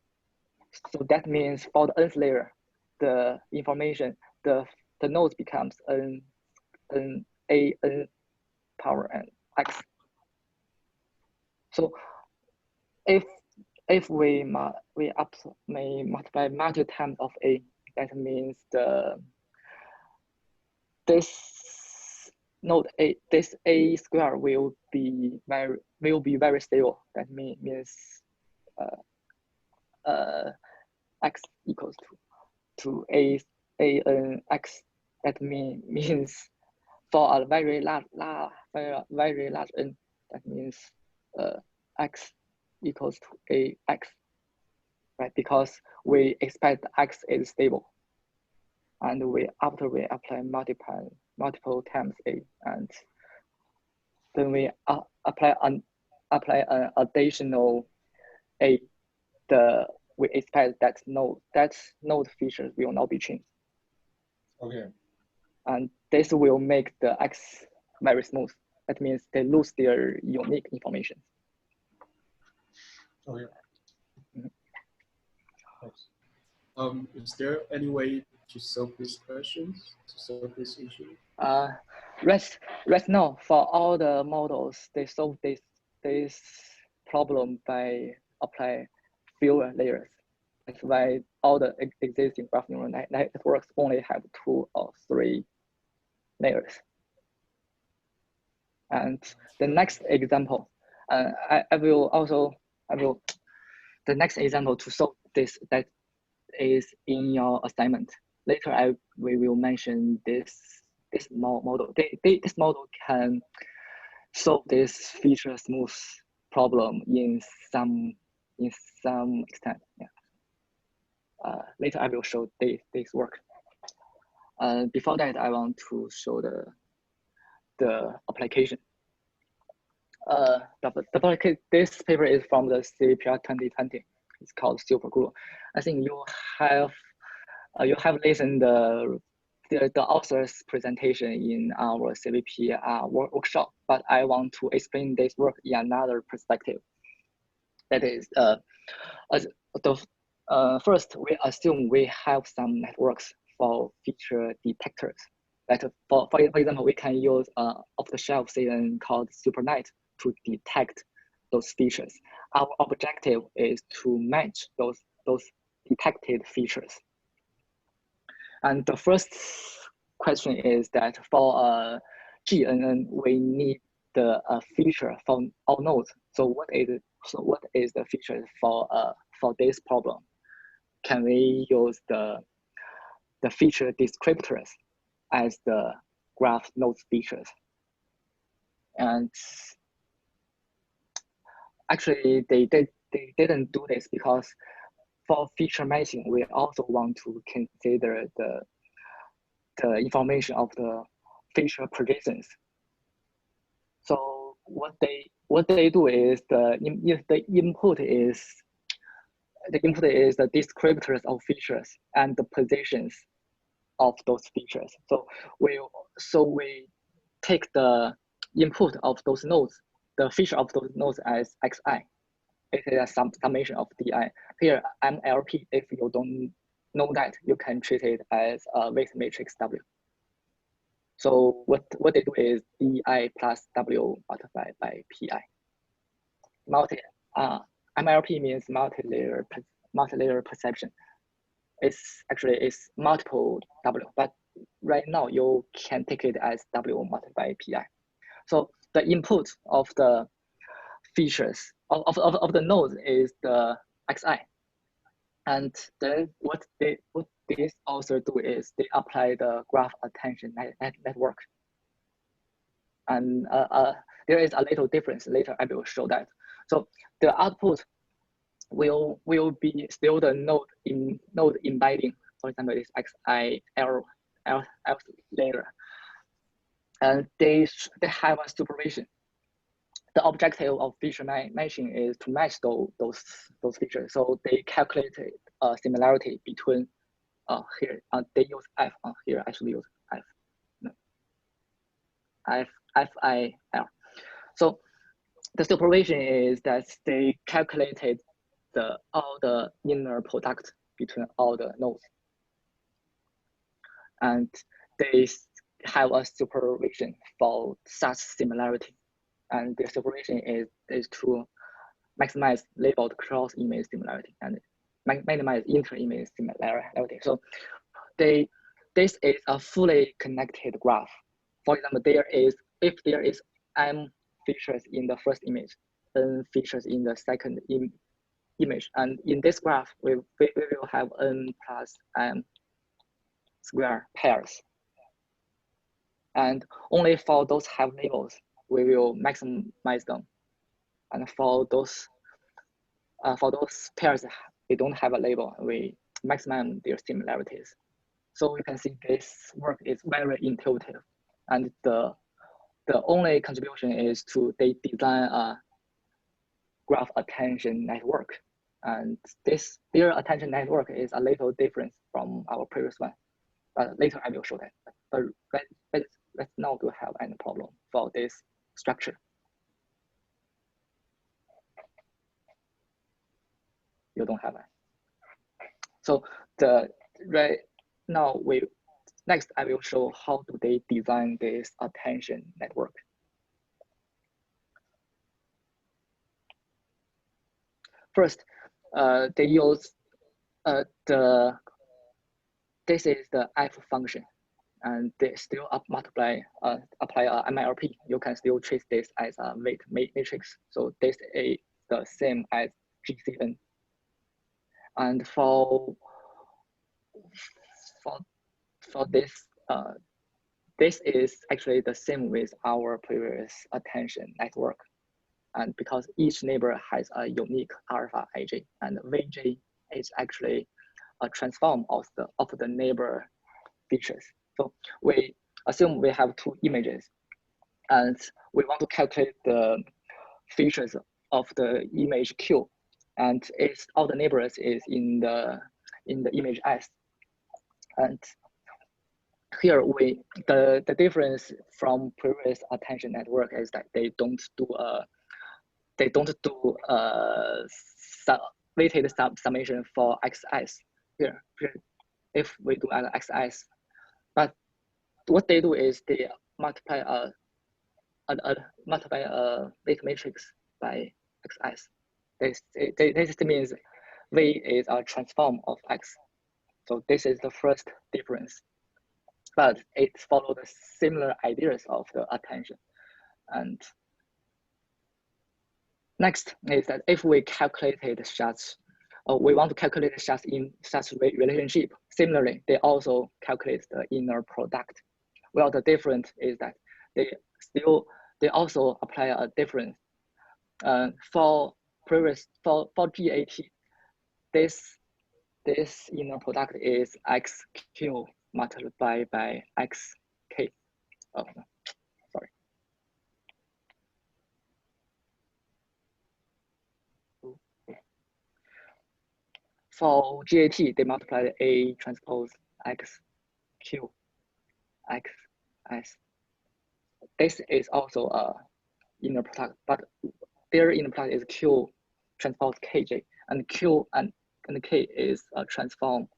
So that means for the nth layer, the information, the node becomes n power n x. So if we may multiply multiple times of A, that means this node A, this A square will be very stable. That means x equals to an x. That means for a very large n, that means x equals to a x, right? Because we expect x is stable, and after we apply multiple times a, and then we apply an additional a, we expect that node features will not be changed. Okay. And this will make the x very smooth. That means they lose their unique information. Okay. Thanks. Is there any way to solve these questions, to solve this issue? Right now, for all the models, they solve this problem by apply fewer layers. That's why all the existing graph neural networks only have 2 or 3 layers. And the next example, the next example to solve this that is in your assignment. Later, we will mention this model. This model can solve this feature smooth problem in some extent. Yeah. Later, I will show this work. Before that, I want to show the application. This paper is from the CPR 2020. It's called SuperGlue. I think you have listened the author's presentation in our CVP workshop, but I want to explain this work in another perspective. That is, first, we assume we have some networks for feature detectors. That for example, we can use off-the-shelf system called SuperNet to detect those features. Our objective is to match those detected features. And the first question is that for GNN, we need the feature from all nodes. So what is the feature for this problem? Can we use the feature descriptors as the graph nodes features? And actually, they didn't do this because for feature matching, we also want to consider the information of the feature projections. So what they do is the input is the descriptors of features and the positions of those features. So we take the input of those nodes, the feature of those nodes as xi. It is a summation of di. Here, MLP, if you don't know that, you can treat it as a weight matrix W. So what they do is di plus W multiplied by pi. MLP means multi-layer perception. It's multiple W, but right now you can take it as W multiplied by pi. So the input of the features of the nodes is the xi, and then what this author do is they apply the graph attention network, and there is a little difference. Later I will show that. So the output will be still the node embedding. For example, this xi L layer, and they have a supervision. The objective of feature matching is to match those features. So they calculated a similarity between here. They use f. Here I should use f. No. F I L. So the supervision is that they calculated all the inner product between all the nodes, and they have a supervision for such similarity, and the supervision is to maximize labeled cross-image similarity and minimize inter-image similarity. So this is a fully connected graph. For example, if there is m features in the first image, n features in the second image, and in this graph we will have n plus m square pairs, and only for those have labels we will maximize them, and for those pairs they don't have a label, we maximize their similarities. So you can see this work is very intuitive, and the only contribution is to they design a graph attention network, and their attention network is a little different from our previous one, but later I will show that. But let's not have any problem for this structure. You don't have it. So right now next I will show how do they design this attention network. First, they use this is the f function, and they still apply a MLP. You can still trace this as a weight matrix. So this is the same as GCN. And for this, this is actually the same with our previous attention network. And because each neighbor has a unique alpha ij, and Vj is actually a transform of the neighbor features. So we assume we have two images, and we want to calculate the features of the image Q, and all the neighbors is in the image S. And here the difference from previous attention network is that they don't do weighted summation for XS here. If we do XS, but what they do is they multiply a weight matrix by XS. This means V is a transform of X. So this is the first difference, but it follows the similar ideas of the attention. And next is that if we calculated such, we want to calculate such in such relationship. Similarly, they also calculate the inner product. Well, the difference is that they also apply a difference for GAT. This inner product is XQ multiplied by XK. Oh, no, sorry. For GAT, they multiply A transpose XQ XS. This is also a inner product, but their inner product is Q transpose KJ, and Q and K is a transform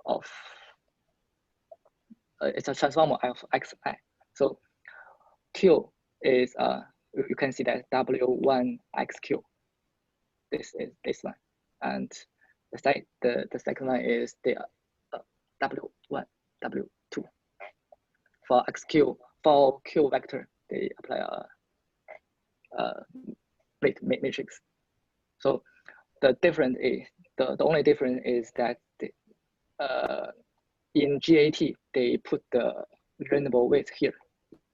of it's a transform of XI. So Q is you can see that W1 XQ. This is this one, and the second one is the W1 W2. For XQ, for Q vector, they apply a weight matrix. So the difference is the only difference is that in GAT they put the learnable weight here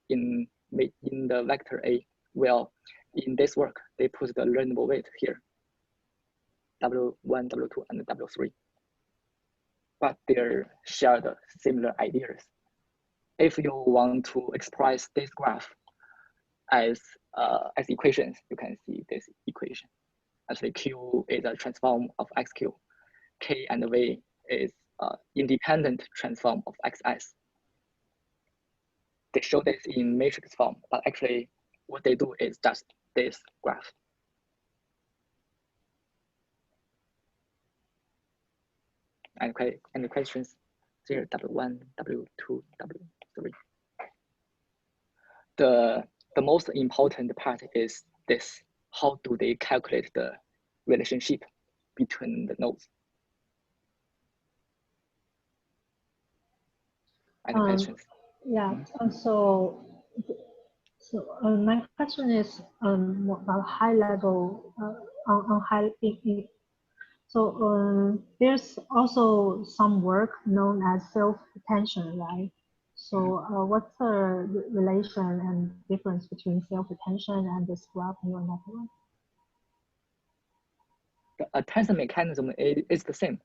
in the vector A. Well, in this work they put the learnable weight here, W1, W2, and W3. But they share the similar ideas. If you want to express this graph as equations, you can see this equation. Actually, Q is a transform of XQ. K and V is independent transform of XS. They show this in matrix form, but actually what they do is just this graph. Any questions? Here, W1, W2, W3. The most important part is this. How do they calculate the relationship between the nodes? Any questions? Yeah, my question is about high level on high. So there's also some work known as self-attention, right? So what's the relation and difference between self-attention and this graph neural network? The attention mechanism is the same.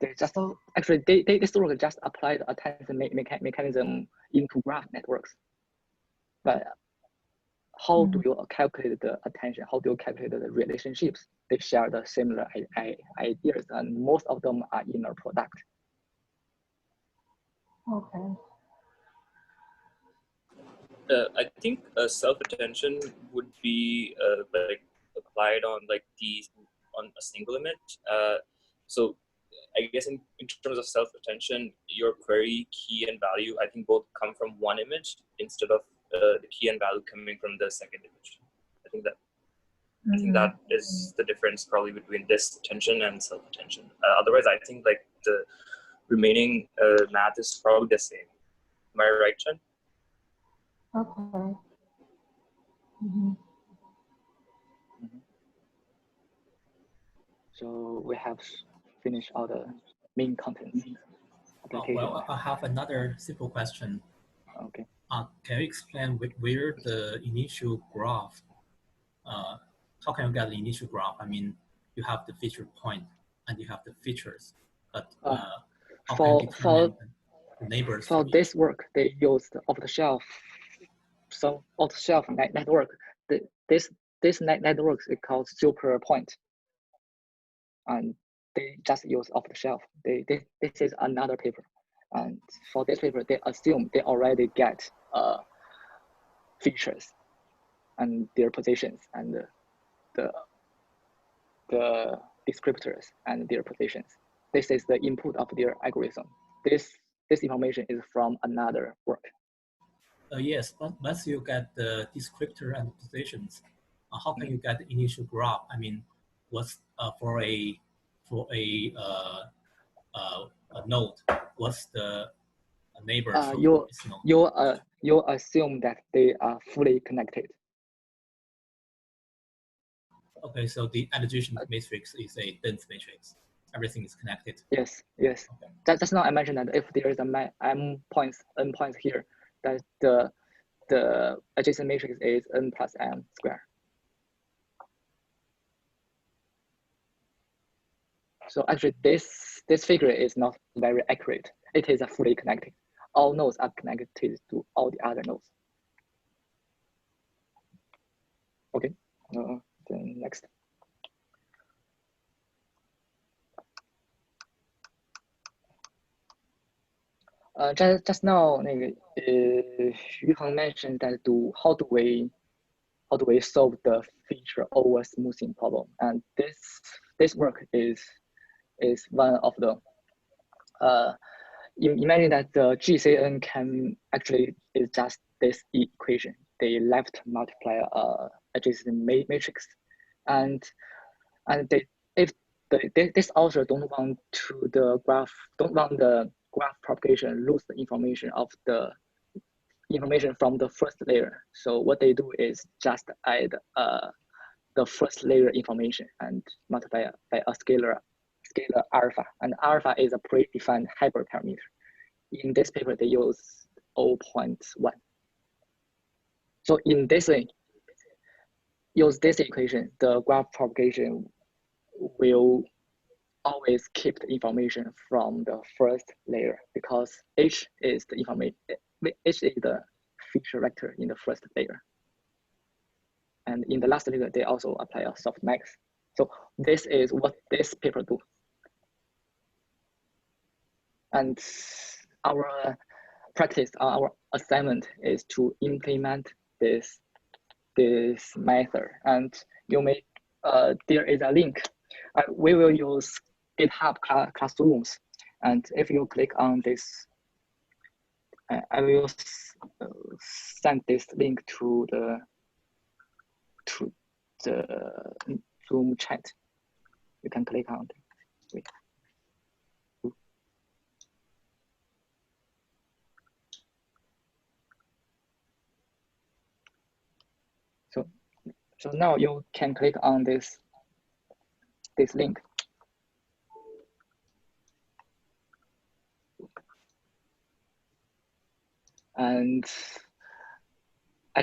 They just actually this work just applied attention mechanism into graph networks. But how do you calculate the attention? How do you calculate the relationships? They share the similar ideas, and most of them are inner product. Okay. I think self-attention would be like applied on like on a single image. So I guess in terms of self-attention, your query key and value, I think both come from one image instead of the key and value coming from the second image. I think that is the difference probably between this attention and self-attention. Otherwise, I think like the remaining math is probably the same. Am I right, Chen? Okay. So we have finished all the main contents. Well, I have another simple question. Okay. Can you explain where the initial graph? How can you get the initial graph? I mean, you have the feature point and you have the features, but how can you determine the neighbors? For this work, they used off-the-shelf, network. This network is called SuperPoint, and they just use off-the-shelf. This is another paper, and for this paper, they assume they already get features and their positions and the descriptors and their positions. This is the input of their algorithm. This information is from another work. Yes, but once you get the descriptor and positions, how can you get the initial graph? I mean, what's for a node? What's the neighbor? You assume that they are fully connected. Okay, so the addition matrix is a dense matrix. Everything is connected. Yes. Okay. Just now I mentioned that if there is a n points here, that the adjacent matrix is n plus m squared. So actually, this figure is not very accurate. It is fully connected. All nodes are connected to all the other nodes. Okay. Then next. Just now, Yuheng mentioned that how do we solve the feature over smoothing problem, and this work is one of them. You imagine that the GCN can actually is just this equation. They left multiply adjacent matrix, and this author don't want the graph propagation lose the information from the first layer. So what they do is just add the first layer information and multiply by a scalar alpha, and alpha is a predefined hyperparameter. In this paper, they use 0.1. So in this way, use this equation, the graph propagation will always keep the information from the first layer because H is the information. H is the feature vector in the first layer. And in the last layer, they also apply a softmax. So this is what this paper do. And our practice, our assignment is to implement this this method, and you may there is a link. We will use GitHub classrooms, and if you click on this, I will send this link to the Zoom chat. You can click on it. Wait. So now you can click on this link. And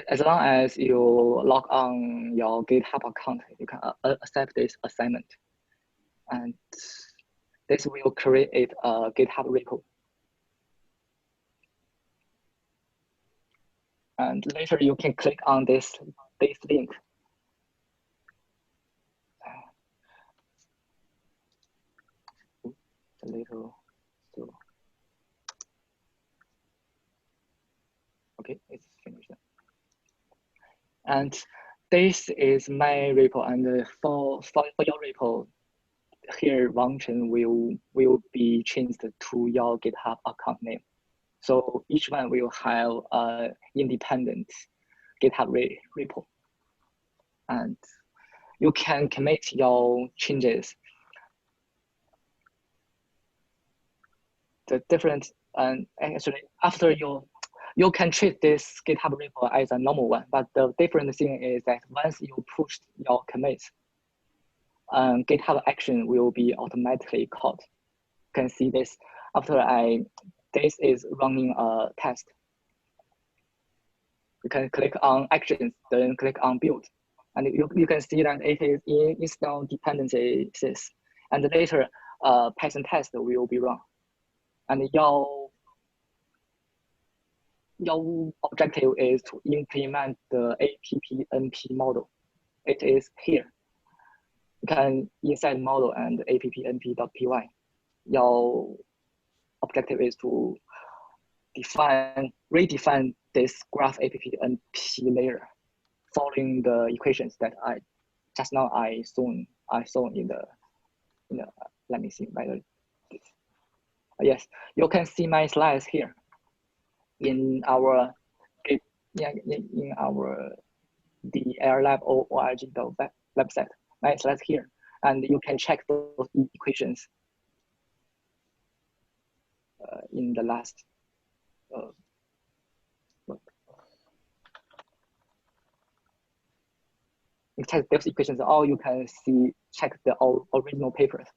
as long as you log on your GitHub account, you can accept this assignment. And this will create a GitHub repo. And later you can click on this link. A little still. Okay, it's finished. And this is my repo, and for your repo, here Wang Chen will be changed to your GitHub account name. So each one will have an independent GitHub repo, and you can commit your changes. The different, and actually after you can treat this GitHub repo as a normal one, but the different thing is that once you push your commits, GitHub action will be automatically called. You can see this after this is running a test. You can click on actions, then click on build. And you can see that it is in install dependencies. And later, Python test will be run. And your objective is to implement the APPNP model. It is here. You can inside model and appnp.py. Your objective is to redefine this graph APPNP layer, following the equations that I saw in the let me see whether this. Yes, you can see my slides here in our the airlab.org website. My slides here, and you can check those equations in the last. You check those equations, or you can check the original papers.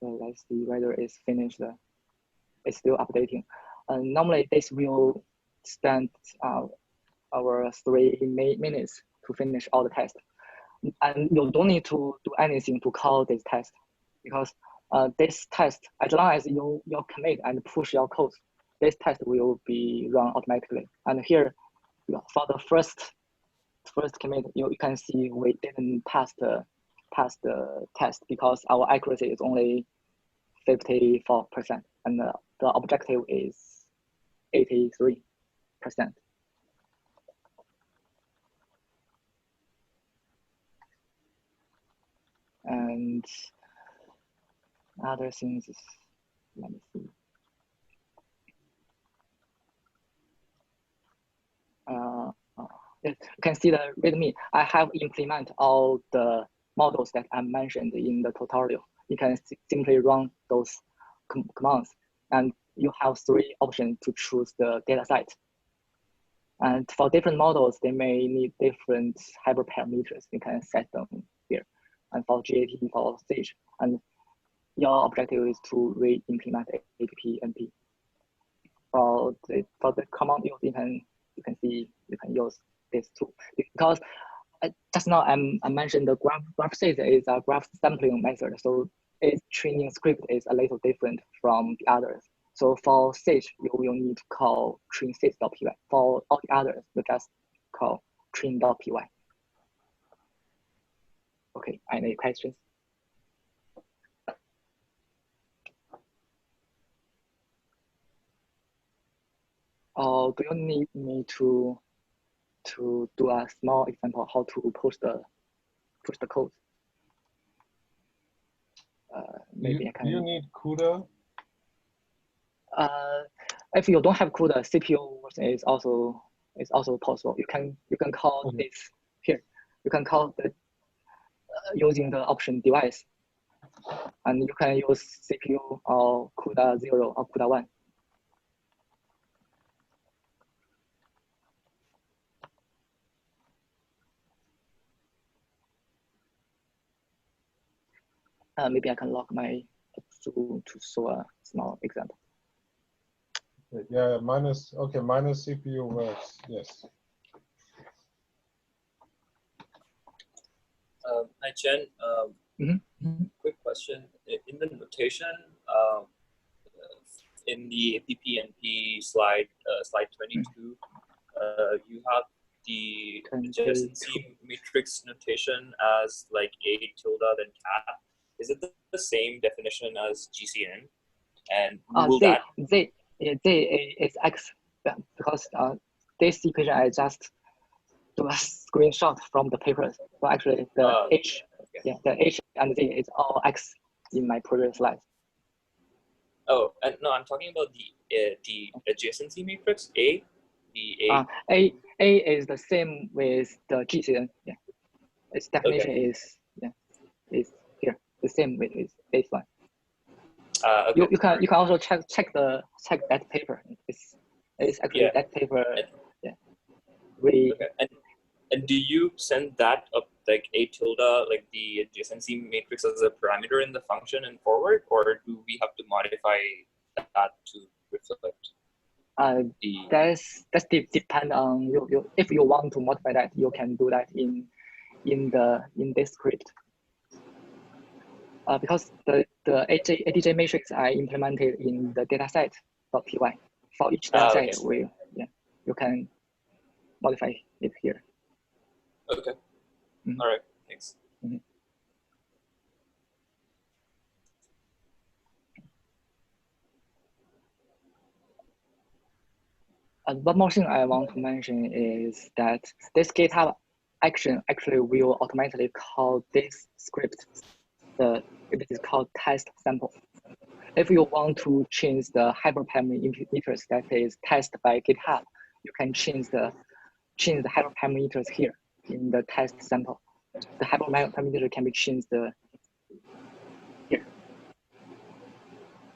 So let's see whether it's finished. It's still updating. Normally this will spend our 3 minutes to finish all the tests. And you don't need to do anything to call this test, because this test, as long as you commit and push your code, this test will be run automatically. And here, for the first commit, you can see we didn't pass the test because our accuracy is only 54%, and the objective is 83%. And other things, let me see. You can see the README. I have implemented all the models that I mentioned in the tutorial. You can simply run those commands, and you have 3 options to choose the data set. And for different models, they may need different hyperparameters. You can set them here. And for GAT, for Sage, and your objective is to re-implement APPNP. For the command use, you can see you can use this too, because just now I mentioned the graph sage is a graph sampling method, so its training script is a little different from the others. So for Sage, you will need to call train sage.py. For all the others, you just call train.py. Okay, any questions? Or do you need me to do a small example how to push the code? Maybe I can. Do you need CUDA? If you don't have CUDA, CPU version is also possible. You can call this here. You can call the using the option device, and you can use CPU or CUDA 0 or CUDA 1. Maybe I can log my to show a small example. Yeah, minus CPU works. Yes. Hi Chen. Quick question. In the notation, in the APPNP slide 22, you have the adjacency matrix notation as like A tilde then cat. Is it the same definition as GCN? And will Z is X, because this equation I just do a screenshot from the papers. So actually the H, okay. The H and Z is all X in my previous slides. Oh, and no, I'm talking about the adjacency matrix A. The A is the same with the GCN. Yeah, its definition is is here the same with this one. Okay. You can also check that paper. It's actually that paper. Okay. And do you send that up like A tilde, like the adjacency matrix as a parameter in the function and forward, or do we have to modify that to reflect? That's depend on you. If you want to modify that, you can do that in this script. Because the ADJ matrix I implemented in the dataset.py. For each dataset, okay. You can modify it here. Okay. All right. Thanks. One more thing I want to mention is that this GitHub action actually will automatically call this script. It is called test sample. If you want to change the hyperparameters that is tested by GitHub, you can change the hyperparameters here in the test sample. The hyperparameter can be changed here,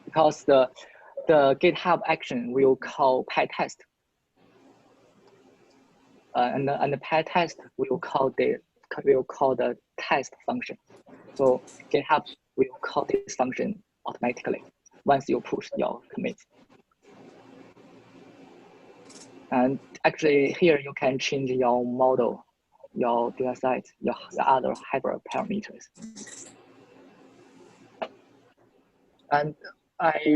because the GitHub action will call PyTest, and the PyTest will call the test function. So GitHub will call this function automatically once you push your commit. And actually here you can change your model, your dataset, your other hyperparameters. And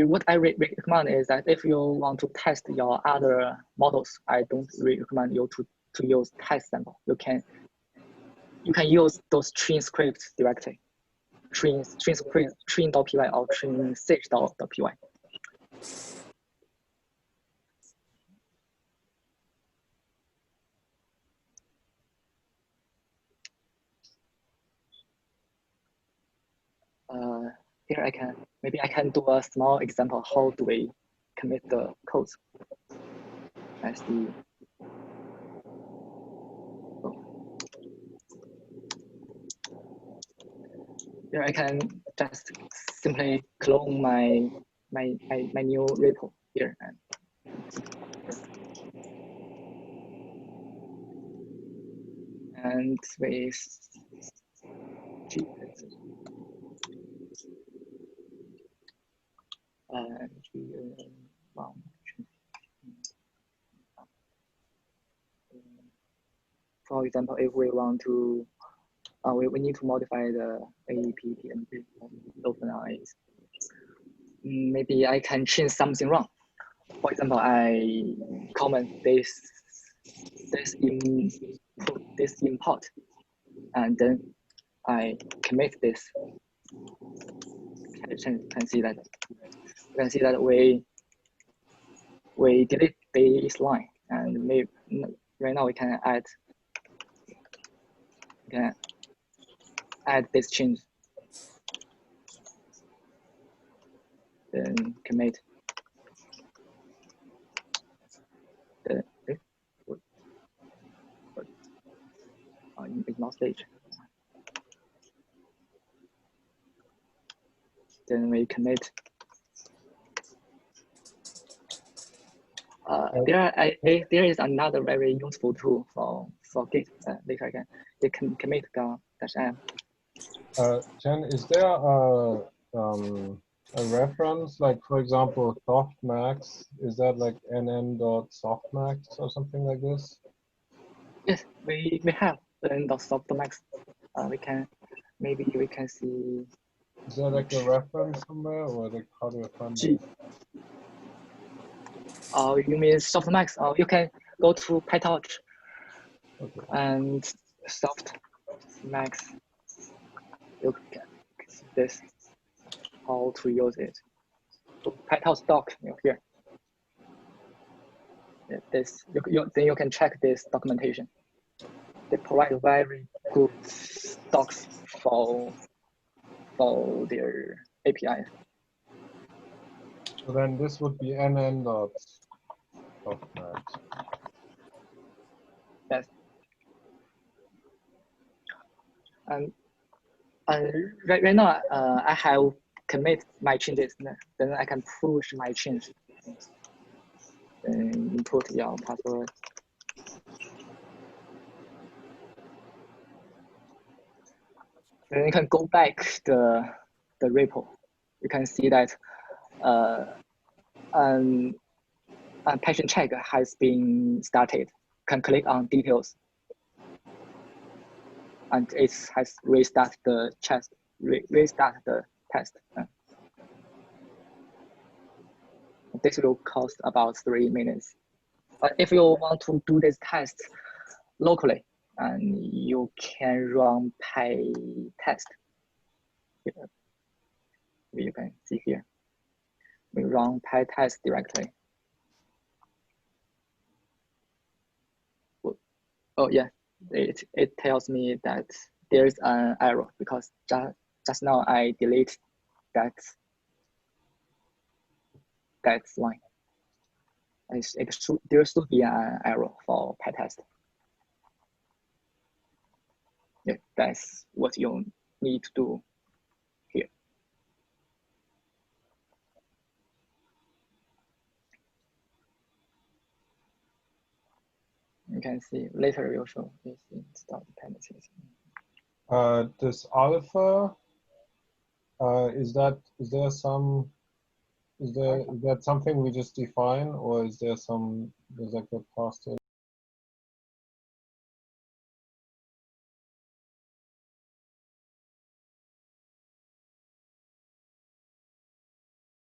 what I recommend is that if you want to test your other models, I don't recommend you to use test sample. You can use those train scripts directly. Train.py or train sage.py. Here I can do a small example. How do we commit the codes? Let's see. Here I can just simply clone my new repo here and with for example, if we want to, we need to modify the APPNP OpenIs. Maybe I can change something wrong. For example, I comment this import, and then I commit this. You can see that we delete this line, and maybe right now we can add this change, then commit the ignore stage. Then we commit. There is another very useful tool for Git. Later you can commit -m. Chen, is there a reference, like for example, softmax? Is that like nn.softmax or something like this? Yes, we have nn.softmax. Maybe we can see. Is there like a reference somewhere, or like how do I find it? Oh, you mean softmax? Oh, you can go to PyTorch and softmax. You can see this, how to use it. So PyTorch doc here. This then you can check this documentation. They provide very good docs for their API. So then this would be nn.softmax. Yes. And right now, I have commit my changes. Then I can push my change. Then input your password. Then you can go back the repo. You can see that patient check has been started. Can click on details, and it has restart the test. Restart the test. This will cost about 3 minutes. But if you want to do this test locally, and you can run PyTest. You can see here. We run PyTest directly. Oh yeah, it tells me that there's an error because just now I delete that line. There should be an error for PyTest. Yeah, that's what you need to do here. You can see later we'll show this install dependencies. This alpha, is that something we just define, or is there some, does that get passed in?